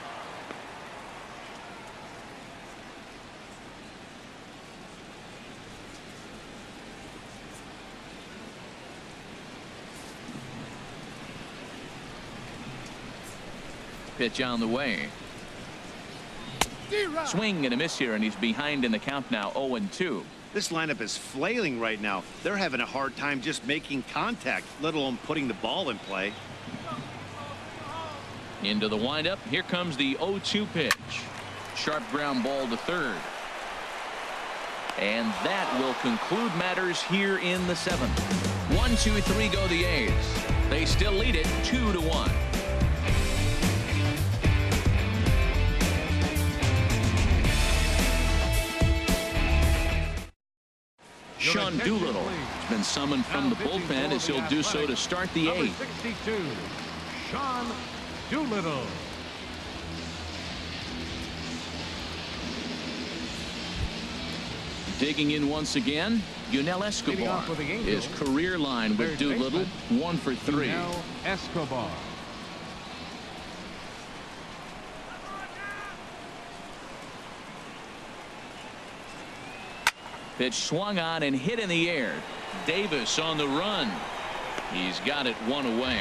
Pitch on the way. Swing and a miss here, and he's behind in the count now, 0-2. This lineup is flailing right now. They're having a hard time just making contact, let alone putting the ball in play. Into the windup. Here comes the 0-2 pitch. Sharp ground ball to third. And that will conclude matters here in the 7th. 1-2-3 go the A's. They still lead it 2-1. Sean Doolittle has been summoned from the bullpen as he'll do so to start the 8th. 62, Sean Doolittle. Digging in once again, Yunel Escobar. His career line with Doolittle, 1 for 3. Yunel Escobar. Pitch swung on and hit in the air. Davis on the run. He's got it 1 away.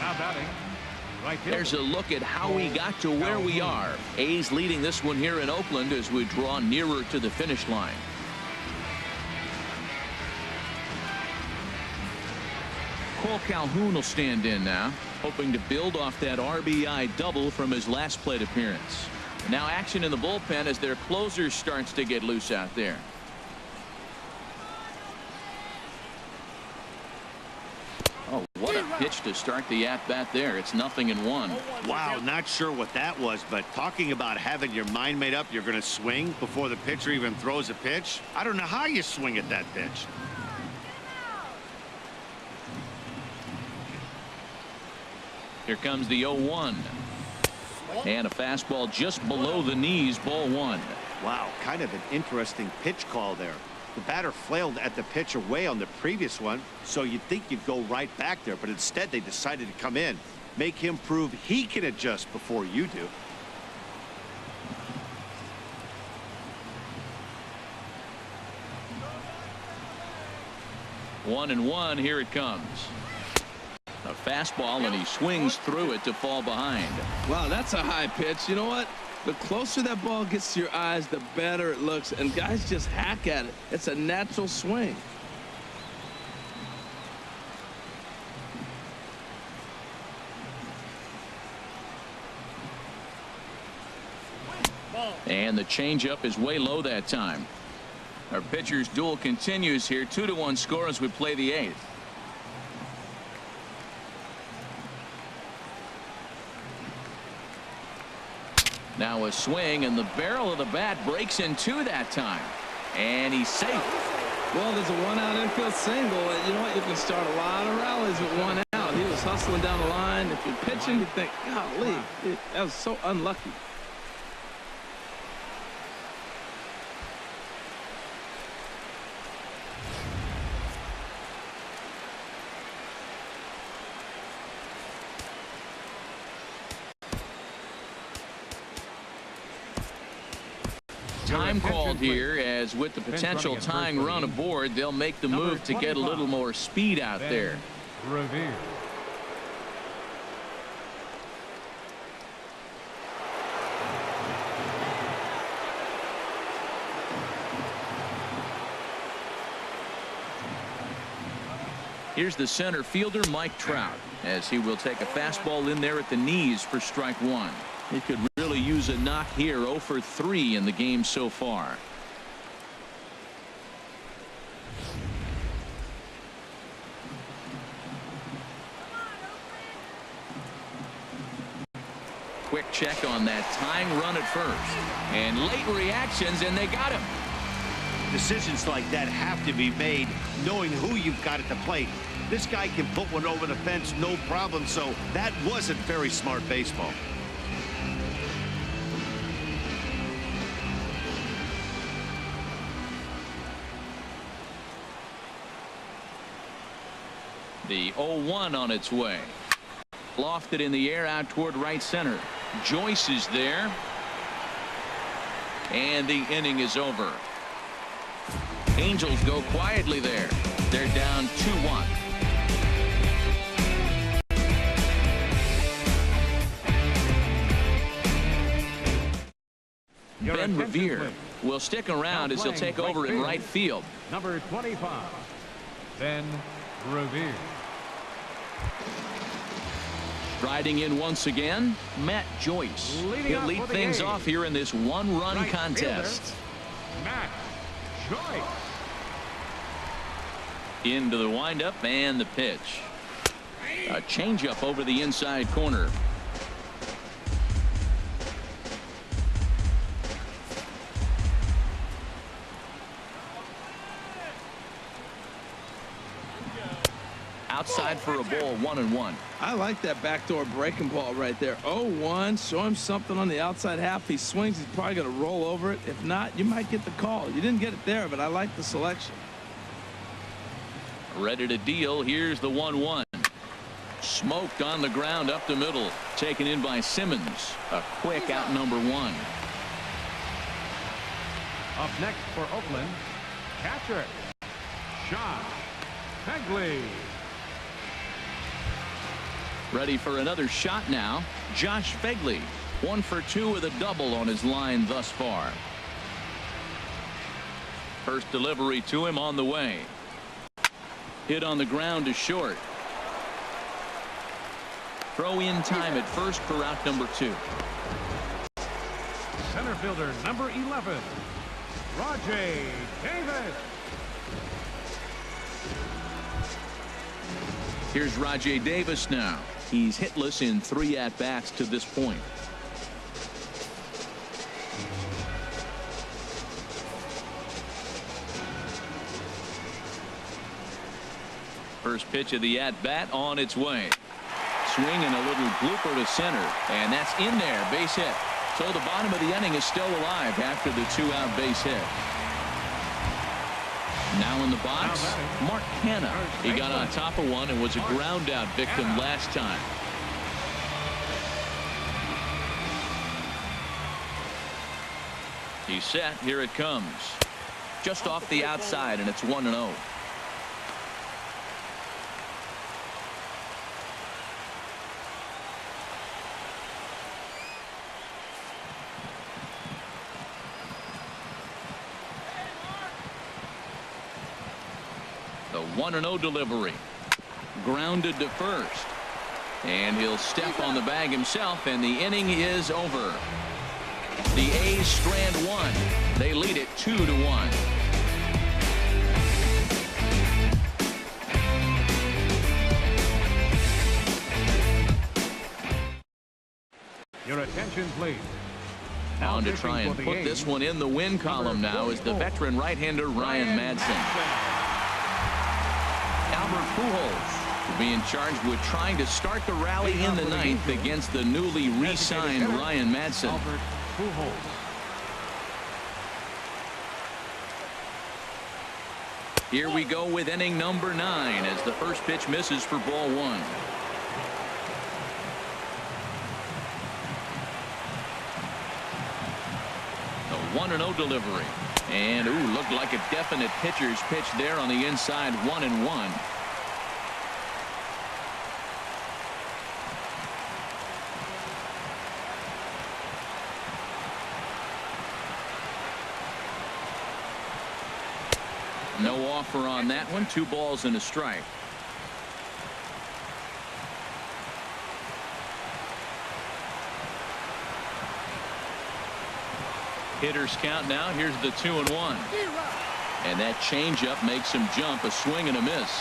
Now batting, right fielder. There's a look at how we got to where we are. A's leading this one here in Oakland as we draw nearer to the finish line. Cole Calhoun will stand in now, hoping to build off that RBI double from his last plate appearance. Now action in the bullpen as their closer starts to get loose out there. Oh, what a pitch to start the at-bat there. It's 0-1. Wow, not sure what that was, but talking about having your mind made up you're going to swing before the pitcher even throws a pitch. I don't know how you swing at that pitch. Here comes the 0-1. And a fastball just below the knees, ball 1. Wow, kind of an interesting pitch call there. The batter flailed at the pitch away on the previous one, so you'd think you'd go right back there, but instead they decided to come in, make him prove he can adjust before you do. One and one, here it comes. A fastball, and he swings through it to fall behind. Wow, that's a high pitch. You know what? The closer that ball gets to your eyes, the better it looks, and guys just hack at it. It's a natural swing. And the changeup is way low that time. Our pitcher's duel continues here. 2-1 score as we play the 8th. Now a swing, and the barrel of the bat breaks in two that time. And he's safe. Well, there's a one-out infield single. You know what? You can start a lot of rallies with one out. He was hustling down the line. If you're pitching, you think, golly, that was so unlucky. Time called here, as with the potential tying run aboard, they'll make the move to get a little more speed out there. Revere. Here's the center fielder, Mike Trout, as he will take a fastball in there at the knees for strike one. He could really use a knock here. 0 for 3 in the game so far. Quick check on that tying run at first. And late reactions, and they got him. Decisions like that have to be made knowing who you've got at the plate. This guy can put one over the fence, no problem, so that wasn't very smart baseball. The 0-1 on its way. Lofted in the air out toward right center. Joyce is there. And the inning is over. Angels go quietly there. They're down 2-1. Ben Revere will stick around as he'll take over in right field. Number 25, Ben Revere. Striding in once again, Matt Joyce. He'll lead things off here in this one-run contest. Matt Joyce. Into the windup and the pitch. A changeup over the inside corner. Outside for a ball, 1-1. I like that backdoor breaking ball right there. 0-1. Show him something on the outside half. He swings, he's probably going to roll over it. If not, you might get the call. You didn't get it there, but I like the selection. Ready to deal. Here's the 1-1. Smoked on the ground up the middle. Taken in by Simmons. A quick out number 1. Up next for Oakland, catcher Sean Pegley. Ready for another shot now. Josh Fegley, 1 for 2 with a double on his line thus far. First delivery to him on the way. Hit on the ground to short. Throw in time at first for out number 2. Center fielder number 11, Rajay Davis. Here's Rajay Davis now. He's hitless in 3 at-bats to this point. First pitch of the at-bat on its way. Swinging a little blooper to center, and that's in there. Base hit. So the bottom of the inning is still alive after the 2-out base hit. Now in the box, Mark Hanna. He got on top of one and was a ground out victim last time. He's set. Here it comes. Just off the outside, and it's 1-0. The 1-0 delivery. Grounded to first. And he'll step on the bag himself, and the inning is over. The A's strand one. They lead it 2-1. Your attention, please. On to try and put this one in the win column now is the veteran right-hander Ryan Madsen. Albert Pujols will be in charge with trying to start the rally in the ninth against the newly re-signed Ryan Madsen. Albert Pujols. Here we go with inning number 9 as the first pitch misses for ball 1. The 1-0 delivery. And looked like a definite pitcher's pitch there on the inside. 1-1. No offer on that one. 2 balls and a strike. Hitters count now. Here's the 2-1. And that changeup makes him jump. A swing and a miss.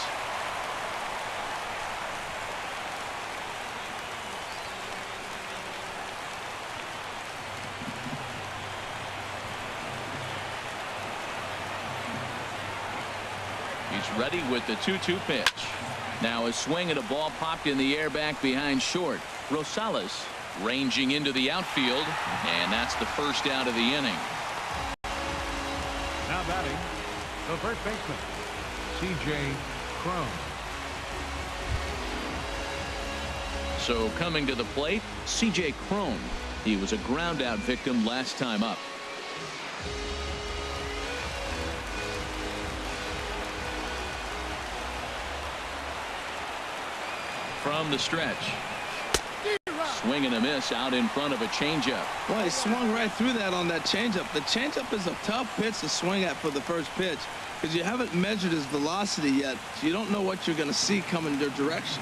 He's ready with the 2-2 pitch. Now a swing and a ball popped in the air back behind short. Rosales ranging into the outfield, and that's the first out of the inning. Now batting, the first baseman, C.J. Cron. So coming to the plate, C.J. Cron. He was a ground out victim last time up. From the stretch. Swing and a miss out in front of a changeup. Well, he swung right through that on that changeup. The changeup is a tough pitch to swing at for the first pitch because you haven't measured his velocity yet. So you don't know what you're going to see coming their direction.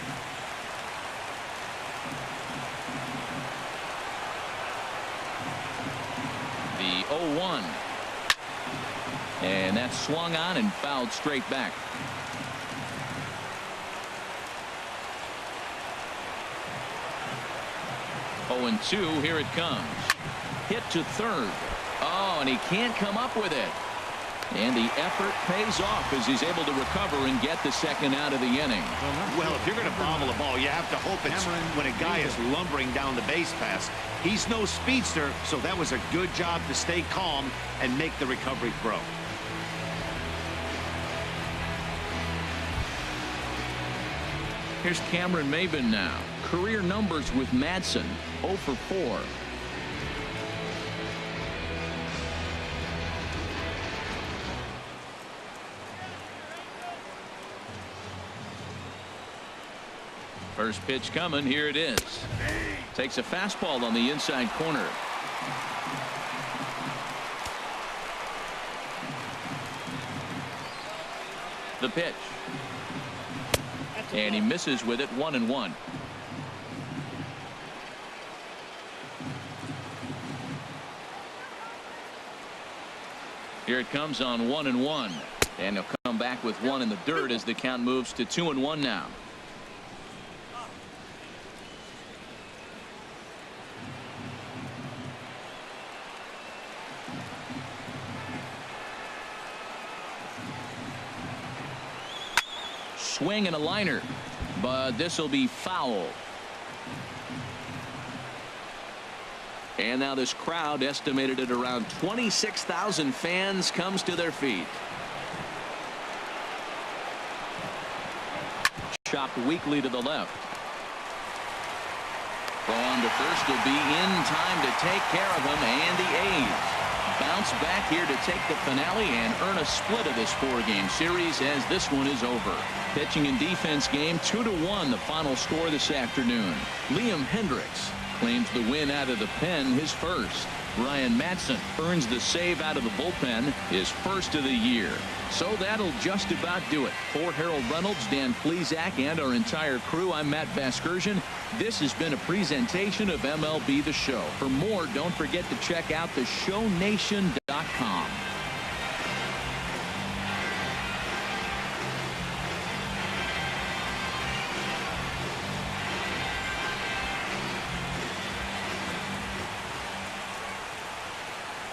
The 0-1. And that swung on and fouled straight back. Oh, and 2. Here it comes. Hit to third. Oh, and he can't come up with it. And the effort pays off as he's able to recover and get the second out of the inning. Well, if you're going to bobble a ball, you have to hope it's when a guy is lumbering down the base pass. He's no speedster, so that was a good job to stay calm and make the recovery throw. Here's Cameron Maybin now. Career numbers with Madsen, 0 for 4. First pitch coming. Here it is. Takes a fastball on the inside corner. The pitch. And he misses with it. 1-1. Here it comes on 1-1. And he'll come back with 1 in the dirt as the count moves to 2-1 now. Swing and a liner, but this will be foul. And now this crowd, estimated at around 26,000 fans, comes to their feet. Chopped weakly to the left. Throw on to first will be in time to take care of him, and the A's bounce back here to take the finale and earn a split of this 4-game series as this one is over. Pitching and defense game 2-1, the final score this afternoon. Liam Hendricks claims the win out of the pen, his first. Ryan Madsen earns the save out of the bullpen, his first of the year. So that'll just about do it. For Harold Reynolds, Dan Plesac, and our entire crew, I'm Matt Vasgersian. This has been a presentation of MLB The Show. For more, don't forget to check out theshownation.com.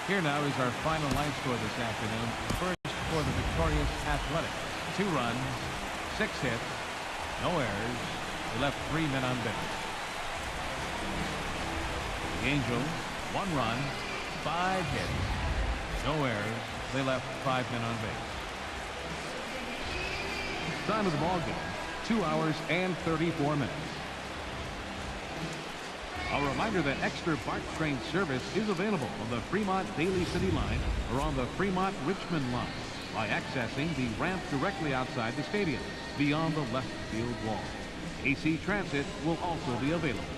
Here now is our final line score this afternoon. First for the victorious Athletics. 2 runs, 6 hits, no errors. They left 3 men on base. The Angels, 1 run, 5 hits, no errors. They left 5 men on base. Time of the ball game, 2 hours and 34 minutes. A reminder that extra BART train service is available on the Fremont Daly City line or on the Fremont Richmond line by accessing the ramp directly outside the stadium beyond the left field wall. AC Transit will also be available.